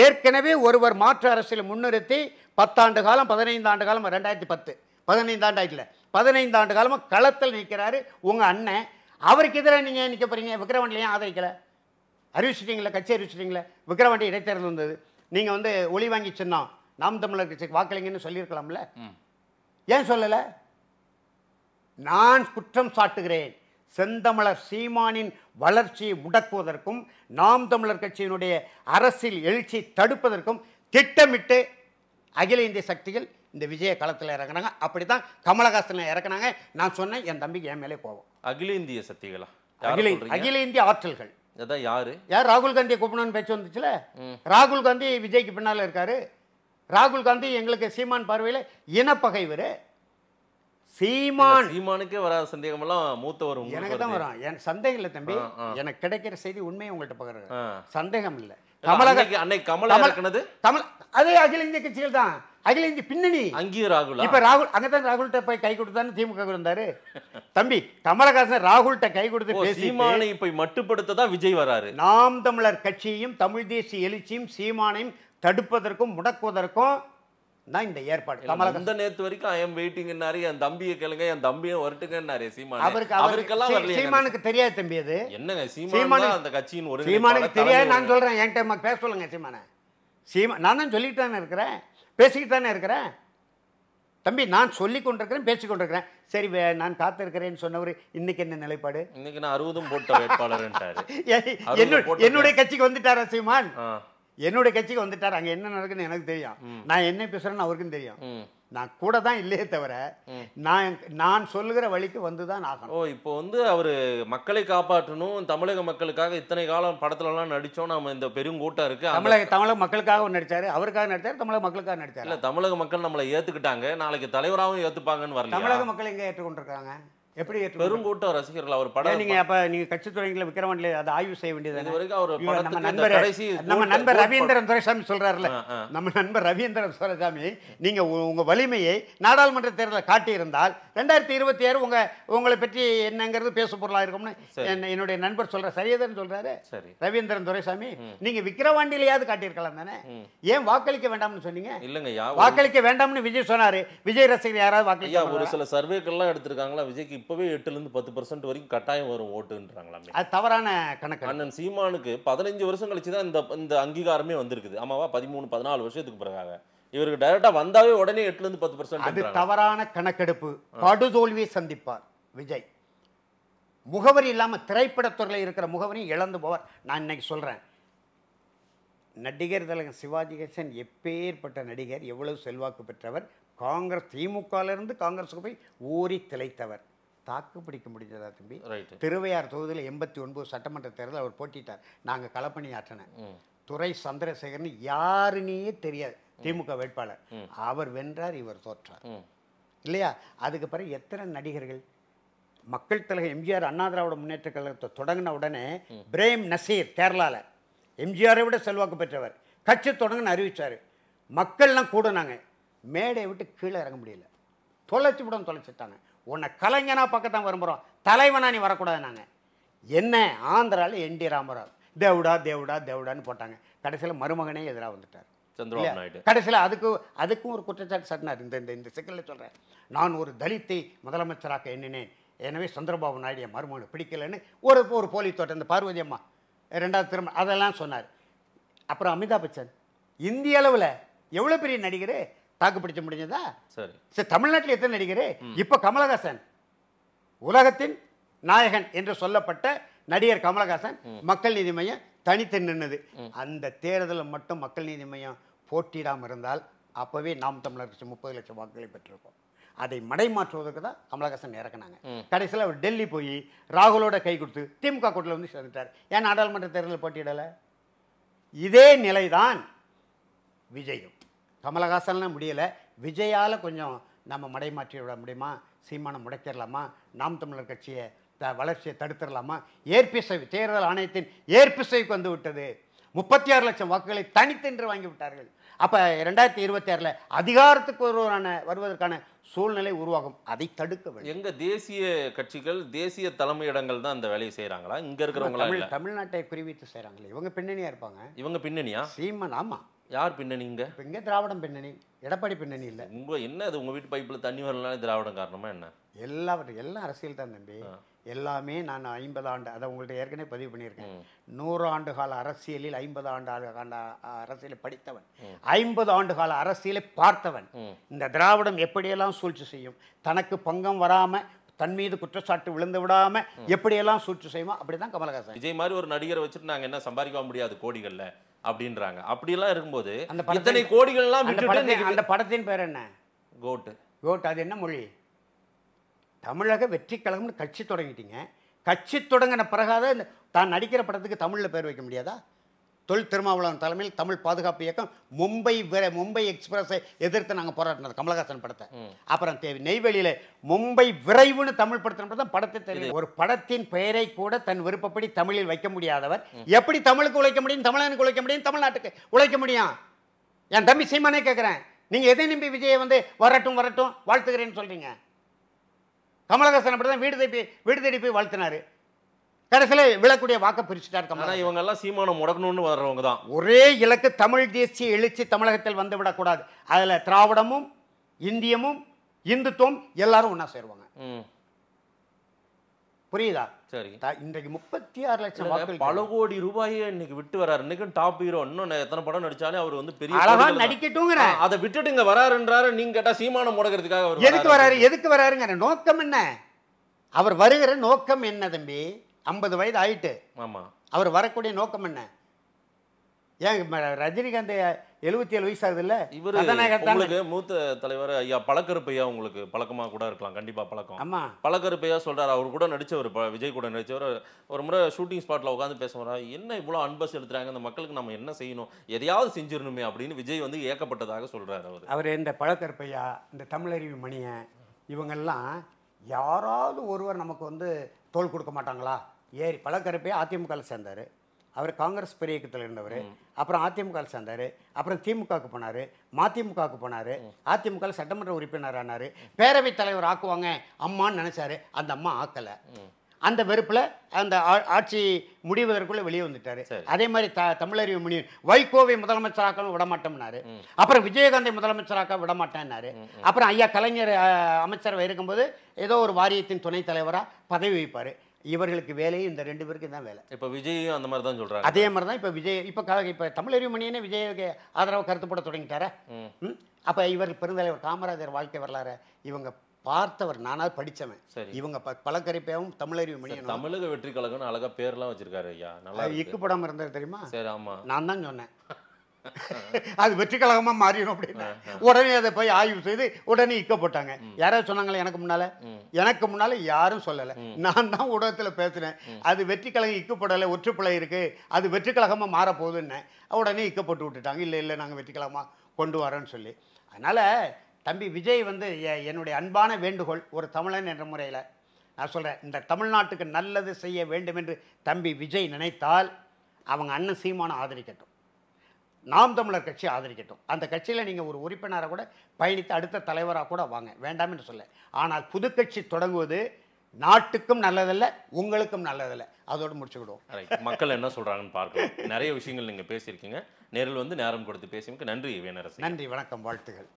ஏற்கனவே ஒருவர் மாற்று அரசியல் முன்னிறுத்தி 10 ஆண்டு காலம் 15 ஆண்டு காலம் 2010 15 ஆண்டு ஆயிட்டல 15 ஆண்டு காலமாக களத்தில் நிற்கிறாரு உங்கள் அண்ணன். அவருக்கு எதிராக நீங்கள் நிற்க போகிறீங்க. விக்கிரவாண்டிலையும் ஆதரிக்கலை, அறிவிச்சிட்டிங்களே, கட்சி அறிவிச்சிட்டிங்களே. விக்கிரவாண்டி இடைத்தேர்தல் வந்தது, நீங்கள் வந்து ஒளி வாங்கி சின்னம் நாம் தமிழர் கட்சிக்கு வாக்களிங்கன்னு சொல்லியிருக்கலாம்ல, ஏன் சொல்லலை? நான் குற்றம் சாட்டுகிறேன். செந்தமிழர் சீமானின் வளர்ச்சியை முடக்குவதற்கும் நாம் தமிழர் கட்சியினுடைய அரசியல் எழுச்சி தடுப்பதற்கும் திட்டமிட்டு அகில இந்திய சக்திகள் இந்த விஜய களத்தில் இறங்குறாங்க. அப்படித்தான் கமலஹாசன் இறக்குனாங்க. நான் சொன்னேன், என் தம்பிக்கு என் மேலே போவோம். அகில இந்திய சக்திகளா? அகில இந்திய ஆற்றல்கள். யார் ராகுல் காந்தியை கூப்பிடணும்னு பேச்சு வந்துச்சுல. ராகுல் காந்தி விஜய்க்கு பின்னால் இருக்காரு. ராகுல் காந்தி எங்களுக்கு சீமான் பார்வையில் இனப்பகைவர். சீமானுக்கே வராத சந்தேகம் எல்லாம் மூத்தவர் எனக்கு தான் வரும். என் சந்தேகம் இல்லை தம்பி, எனக்கு கிடைக்கிற செய்தி உண்மையை உங்கள்கிட்ட பகிர்றேன். சந்தேகம் இல்லை. அதே அகில இந்திய கட்சிகள் தான், அகில இந்திய பின்னணி. அங்கேயும் ராகுல், இப்ப ராகுல் அங்கதான் ராகுல்கிட்ட போய் கை கொடுத்தான்னு திமுக இருந்தாரு. தம்பி கமலஹாசன் ராகுல்கிட்ட கை கொடுத்து சீமானை இப்ப மட்டுப்படுத்த தான் விஜய் வராரு. நாம் தமிழர் கட்சியையும் தமிழ் தேசிய எழுச்சியும் சீமானையும் தடுப்பதற்கும் முடக்குவதற்கும் தான் இந்த ஏற்பாடு. கமலஹாசன் நேத்து வரைக்கும் ஐ எம் வெயிட்டிங்னாரு, என் தம்பியை கேளுங்க, என் தம்பியை வரட்டுங்கன்னாரு சீமான். அவருக்கெல்லாம் சீமானுக்கு தெரியாது தம்பி. அது என்னங்க சீமான் அந்த கட்சியின் ஒரு சீமானுக்கு தெரியாது. நான் சொல்றேன், என்கிட்ட பேச சொல்லுங்க சீமான. நான் தான் சொல்லிட்டு தானே இருக்கிறேன், பேசிக்கிட்டு தானே இருக்கிறேன் தம்பி. நான் சொல்லி கொண்டிருக்கிறேன், பேசி கொண்டிருக்கிறேன். சரி, நான் காத்திருக்கிறேன்னு சொன்னவர் இன்னைக்கு என்ன நிலைப்பாடு? இன்னைக்கு நான் 60 போட்ட வேட்பாளர். என்னுடைய கட்சிக்கு வந்துட்டாரா சீமான்? என்னுடைய கட்சிக்கு வந்துட்டார். அங்கே என்ன நடக்குன்னு எனக்கு தெரியும், நான் என்ன பேசுறேன்னு அவருக்கும் தெரியும். நான் கூட தான் இல்லையே தவிர நான் சொல்லுகிற வழிக்கு வந்து தான் ஆகணும். இப்போ வந்து அவர் மக்களை காப்பாற்றணும், தமிழக மக்களுக்காக இத்தனை காலம் படத்துலலாம் நடித்தோம், நம்ம இந்த பெருங்கூட்டம் இருக்கு. தமிழக மக்களுக்காக நடிச்சாரு, அவருக்காக நடிச்சாரு, தமிழக மக்களுக்காக நடிச்சாரு. இல்லை, தமிழக மக்கள் நம்மளை ஏற்றுக்கிட்டாங்க, நாளைக்கு தலைவராகவும் ஏற்றுப்பாங்கன்னு வரல. தமிழக மக்கள் எங்கே ஏற்றுக்கொண்டிருக்காங்க? எப்படி பெருங்கூட்டம் ரசிகர்கள் அவர் படம். நீங்க அப்ப நீங்க கட்சி துறைகளை விக்கிரவாண்டில அதை ஆய்வு செய்ய வேண்டியது. நம்ம நண்பர் ரவீந்திரன் துரைசாமி சொல்றாருல, நம்ம நண்பர் ரவீந்திரன் துரைசாமி, நீங்க உங்க வலிமையை நாடாளுமன்ற தேர்தலில் காட்டியிருந்தால் 2026 உங்களை பற்றி என்னங்கிறது பேசு பொருளா இருக்கும்னு என்னுடைய நண்பர் சொல்ற. சரியாதான் சொல்றாரு ரவீந்திரன் துரைசாமி. நீங்க விக்கிரவாண்டிலையாவது காட்டியிருக்கலாம் தானே, ஏன் வாக்களிக்க வேண்டாம்னு சொன்னீங்க? இல்லங்க, வாக்களிக்க வேண்டாம்னு விஜய் சொன்னாரு. விஜய் ரசிகர் யாராவது வாக்களிக்க? ஒரு சில சர்வேக்கள்லாம் எடுத்திருக்காங்களா, விஜய்க்கு இப்பவே 8% 10% வரைக்கும் கட்டாயம் வரும் ஓட்டுன்றாங்களாமே. அது தவறான கணக்கு. அண்ணன் சீமானுக்கு 15 வருஷம் கழிச்சு தான் இந்த அங்கீகாரமே வந்திருக்குது. ஆமாவா, 13-14 வருஷத்துக்கு பிறகு இவருக்கு டைரக்டா வந்தாவே உடனே 8-10%. அது தவறான கணக்கெடுப்பு. படுதோல்வியை சந்திப்பார் விஜய். முகவரி இல்லாம திரைப்படத்துறையில் இருக்கிற முகவரி இழந்து போவார். நான் இன்னைக்கு சொல்றேன், நடிகர் திலகம் சிவாஜி கணேசன் எப்பேற்பட்ட நடிகர், எவ்வளவு செல்வாக்கு பெற்றவர். காங்கிரஸ் திமுகவிலிருந்து காங்கிரஸுக்கு போய் ஊறி திளைத்தவர். தாக்கு பிடிக்க முடிஞ்சதா தம்பி? திருவையார் தொகுதியில் 89 சட்டமன்ற தேர்தல் அவர் போட்டிட்டார். நாங்கள் களப்பணி ஆற்றினேன். துரை சந்திரசேகர்னு யாருன்னே தெரியாது, திமுக வேட்பாளர். அவர் வென்றார், இவர் தோற்றார் இல்லையா? அதுக்கு பிறகு எத்தனை நடிகர்கள். மக்கள் தலைவர் எம்ஜிஆர் அண்ணா திராவிட முன்னேற்ற கழகத்தை தொடங்கின உடனே பிரேம் நசீர் கேரளாவில் எம்ஜிஆரை விட செல்வாக்கு பெற்றவர், கட்சி தொடங்குன்னு அறிவித்தார். மக்கள்லாம் கூடுனாங்க, மேடையை விட்டு கீழே இறங்க முடியல. தொலைச்சிட்டாங்க. உன்னை கலைஞனா பக்கத்தான் விரும்புகிறோம், தலைவனா நீ வரக்கூடாது. நாங்கள் என்ன ஆந்திராவில் என்டி ராமராவ் தேவுடா தேவுடா தேவுடான்னு போட்டாங்க. கடைசியில் மருமகனே எதிராக வந்துட்டார் சந்திரபாபு நாயுடு. கடைசியில் அதுக்கும் ஒரு குற்றச்சாட்டு சாட்டினார். இந்த சிக்கலில் சொல்கிறேன், நான் ஒரு தலித்தை முதலமைச்சராக எண்ணினேன், எனவே சந்திரபாபு நாயுடு என் மருமகனை பிடிக்கலன்னு ஒரு போலி தோட்டம் இந்த பார்வதி அம்மா 2வது திருமணம் அதெல்லாம் சொன்னார். அப்புறம் அமிதாப் பச்சன் இந்திய அளவில் எவ்வளோ பெரிய நடிகர் தாக்கு பிடிச்ச முடிஞ்சதா? சரி தமிழ்நாட்டில் எத்தனை நடிகர்? இப்போ கமலஹாசன் உலகத்தின் நாயகன் என்று சொல்லப்பட்ட நடிகர் கமலஹாசன் மக்கள் நீதி மையம் தனித்து நின்னது. அந்த தேர்தலில் மட்டும் மக்கள் நீதி மையம் போட்டியிடாமல் இருந்தால் அப்போவே நாம் தமிழர் கட்சி 30 லட்சம் வாக்குகளை பெற்றிருக்கோம். அதை மடைமாற்றுவதற்கு தான் கமலஹாசன் இறக்குனாங்க. கடைசியில் அவர் டெல்லி போய் ராகுலோட கை கொடுத்து திமுக கூட்டில் வந்து சேர்ந்துட்டார். ஏன் நாடாளுமன்ற தேர்தலில் போட்டியிடலை? இதே நிலைதான் விஜயும். கமலஹாசன்லாம் முடியலை, விஜயால் கொஞ்சம் நம்ம மடைமாற்றி விட முடியுமா? சீமானை முடக்கிடலாமா? நாம் தமிழர் கட்சியை வளர்ச்சியை தடுத்துடலாமா? ஏற்பிசைவு தேர்தல் ஆணையத்தின் ஏற்பிசைவுக்கு வந்து விட்டது. 36 லட்சம் வாக்குகளை தனித்தென்று வாங்கி விட்டார்கள். அப்போ 2026 அதிகாரத்துக்கு வருவதற்கான சூழ்நிலை உருவாகும். அதை தடுக்க வேண்டும். எங்க தேசிய கட்சிகள் தேசிய தலைமையிடங்கள் தான் அந்த வேலையை செய்யறாங்களா? இங்க இருக்கிறவங்களா தமிழ்நாட்டை குறிவித்து செய்யறாங்களே, இவங்க பின்னணியா இருப்பாங்க. இவங்க பின்னணியா? சீமான். ஆமா. யார் பின்னணி? இங்க திராவிடம் பின்னணி, எடப்பாடி பின்னணி இல்லை. உங்க என்ன அது உங்க வீட்டு பைப்புல தண்ணி வரலாம் திராவிடம் காரணமா என்ன? எல்லாம் அரசியல் தான் தம்பி. எல்லாமே நான் 50 ஆண்டு அதை உங்கள்கிட்ட ஏற்கனவே பதிவு பண்ணியிருக்கேன். 100 ஆண்டு கால அரசியலில் 50 ஆண்டு அரசியலை படித்தவன், 50 ஆண்டு கால அரசியலை பார்த்தவன். இந்த திராவிடம் எப்படியெல்லாம் சூழ்ச்சி செய்யும், தனக்கு பங்கம் வராம தன் மீது குற்றச்சாட்டு விழுந்து விடாம எப்படியெல்லாம் சூழ்ச்சி செய்யுமோ அப்படிதான் கமலஹாசன். விஜய் மாதிரி ஒரு நடிகரை வச்சுட்டு நாங்க என்ன சம்பாதிக்க முடியாது கோடிகள்ல அப்படின்றாங்க. அப்படியெல்லாம் இருக்கும்போது இத்தனை கோடிகள்லாம் அந்த படத்தின் பேர் என்ன? கோட். அது என்ன மொழி? தமிழக வெற்றி கழகம்னு கட்சி தொடங்கிட்டீங்க. கட்சி தொடங்கின பிறகாத தான் நடிக்கிற படத்துக்கு தமிழில் பேர் வைக்க முடியாதா? தொல் திருமாவளவன் தலைமையில் தமிழ் பாதுகாப்பு இயக்கம் மும்பை எக்ஸ்பிரஸை எதிர்த்து நாங்கள் போராட்டினோம் கமலஹாசன் படத்தை. அப்புறம் நெய்வேலியில் மும்பை விரைவுன்னு தமிழ் படத்தின் படத்தை தெரியும். ஒரு படத்தின் பெயரை கூட தன் விருப்பப்படி தமிழில் வைக்க முடியாதவர் எப்படி தமிழுக்கு உழைக்க முடியும், தமிழனுக்கு உழைக்க முடியும், தமிழ்நாட்டுக்கு உழைக்க முடியும்? என் தம்பி சீமானே கேட்குறேன், நீங்கள் எதை நம்பி விஜயை வந்து வரட்டும் வாழ்த்துக்கிறேன்னு சொல்கிறீங்க? கமலஹாசன் அப்படி தான் வீடு தேடி போய் வாழ்த்தினாரு. கடைசியில் விழக்கூடிய வாக்க பிரிச்சுட்டார் கமலஹாசன். இவங்க எல்லாம் சீமானை முடக்கணும்னு வர்றவங்க தான். ஒரே இலக்கு தமிழ் தேசிய எழுச்சி தமிழகத்தில் வந்து விடக்கூடாது. அதில் திராவிடமும் இந்தியமும் இந்துத்துவம் எல்லாரும் ஒன்றா சேருவாங்க. புரியுதா? சரி. இன்றைக்கு 36 லட்சம் வாக்குகள், பல கோடி ரூபாயை இன்னைக்கு விட்டு வராரு. இன்னைக்கு டாப் ஹீரோ. இன்னும் எத்தனை படம் நடிச்சாலும் அவர் வந்து பெரிய அழகா நடிக்கட்டுங்கிற அதை விட்டுட்டு இங்க வராருன்றாரு. நீங்க கேட்டா சீமானை முடக்கிறதுக்காக எதுக்கு வராருங்கிற நோக்கம் என்ன? அவர் வருகிற நோக்கம் என்ன தம்பி? 50 வயது ஆயிட்டு. ஆமா. அவர் வரக்கூடிய நோக்கம் என்ன? ஏன் ரஜினிகாந்த் 77 வயசு ஆகுது இல்ல? உங்களுக்கு மூத்த தலைவர் ஐயா பழக்கருப்பையா உங்களுக்கு பழக்கமா கூட இருக்கலாம். கண்டிப்பா பழக்கம். ஆமா. பழக்கருப்பையா சொல்றாரு, அவர் கூட நடிச்சவர், விஜய் கூட நடிச்சவர், ஒரு முறை ஷூட்டிங் ஸ்பாட்ல உட்காந்து பேசுவாரா, என்ன இவ்வளவு அன்பை செலுத்துறாங்க இந்த மக்களுக்கு, நம்ம என்ன செய்யணும், எதையாவது செஞ்சிடணுமே அப்படின்னு விஜய் வந்து ஏக்கப்பட்டதாக சொல்றாரு. அவர் இந்த பழக்கருப்பையா, இந்த தமிழறிவு மணியன், இவங்கெல்லாம் யாராவது ஒருவர் நமக்கு வந்து தோல் கொடுக்க மாட்டாங்களா? பழக்கருப்பையா அதிமுகவில் சேர்ந்தாரு. அவர் காங்கிரஸ் பெரிய இயக்கத்தில் இருந்தவர். அப்புறம் அதிமுக சேர்ந்தார். அப்புறம் திமுகவுக்கு போனார், மதிமுகவுக்கு போனார், அதிமுக சட்டமன்ற உறுப்பினர் ஆனார். பேரவைத் தலைவர் ஆக்குவாங்க அம்மான்னு நினச்சாரு, அந்த அம்மா ஆக்கலை. அந்த வெறுப்பில் அந்த ஆட்சி முடிவதற்குள்ளே வெளியே வந்துட்டார். அதே மாதிரி தமிழறிவு மணியன் வைகோவை முதலமைச்சராக்க விடமாட்டோம்னாரு. அப்புறம் விஜயகாந்தை முதலமைச்சராக்க விடமாட்டேன்னாரு. அப்புறம் ஐயா கலைஞர் அமைச்சரவை இருக்கும்போது ஏதோ ஒரு வாரியத்தின் துணைத் தலைவராக பதவி வைப்பார். இவர்களுக்கு வேலையும் இந்த 2 பேருக்கு தான் வேலை. இப்போ விஜயும் அந்த மாதிரி தான் சொல்கிறாங்க. அதே மாதிரி தான் இப்போ விஜய் இப்போ தமிழறிவு மணியனே விஜய்க்கு ஆதரவு கருத்து போட தொடங்கிட்டார. அப்போ இவர் பெருந்தலைவர் காமராஜர் வாழ்க்கை வரலாறு இவங்க பார்த்தவர். நானாவது படித்தவன். இவங்க பழக்கருப்பையாவும் தமிழறிவு மணியனும் தமிழக வெற்றி கழகம்னு அழகா பேர்லாம் வச்சிருக்காரு ஐயா. நல்லா இக்கு படம் இருந்தது தெரியுமா? சரி. ஆமா, நான் தான் சொன்னேன் அது வெற்றி கழகமாக மாறிடும் அப்படின்னு. உடனே அதை போய் ஆய்வு செய்து உடனே இக்க போட்டாங்க. யாராவது சொன்னாங்களே எனக்கு முன்னால யாரும் சொல்லலை. நான் தான் ஊடகத்தில் பேசுனேன். அது வெற்றி கழகம் இக்கப்படலை, ஒற்றுப்பிழை இருக்கு, அது வெற்றி கழகமாக மாறப்போகுதுன்னு. உடனே இக்க போட்டு விட்டுட்டாங்க. இல்லை நாங்கள் வெற்றி கழகமாக கொண்டு வரோன்னு சொல்லி. அதனால தம்பி விஜய் வந்து என்னுடைய அன்பான வேண்டுகோள், ஒரு தமிழன் என்ற முறையில் நான் சொல்கிறேன், இந்த தமிழ்நாட்டுக்கு நல்லது செய்ய வேண்டும் என்று தம்பி விஜய் நினைத்தால் அவங்க அண்ணன் சீமானை ஆதரிக்கட்டும், நாம் தமிழர் கட்சி ஆதரிக்கட்டும். அந்த கட்சியில் நீங்கள் ஒரு உறுப்பினராக கூட பயணித்து அடுத்த தலைவராக கூட வாங்க, வேண்டாம் என்று சொல்ல. ஆனால் புது கட்சி தொடங்குவது நாட்டுக்கும் நல்லதல்ல, உங்களுக்கும் நல்லதல்ல. அதோடு முடிச்சுக்கிடுவோம். மக்கள் என்ன சொல்கிறாங்கன்னு பார்க்கலாம். நிறைய விஷயங்கள் நீங்கள் பேசியிருக்கீங்க. நேரில் வந்து நேரம் கொடுத்து பேசியதுக்கு நன்றி வேணரசு. நன்றி, வணக்கம், வாழ்த்துகள்.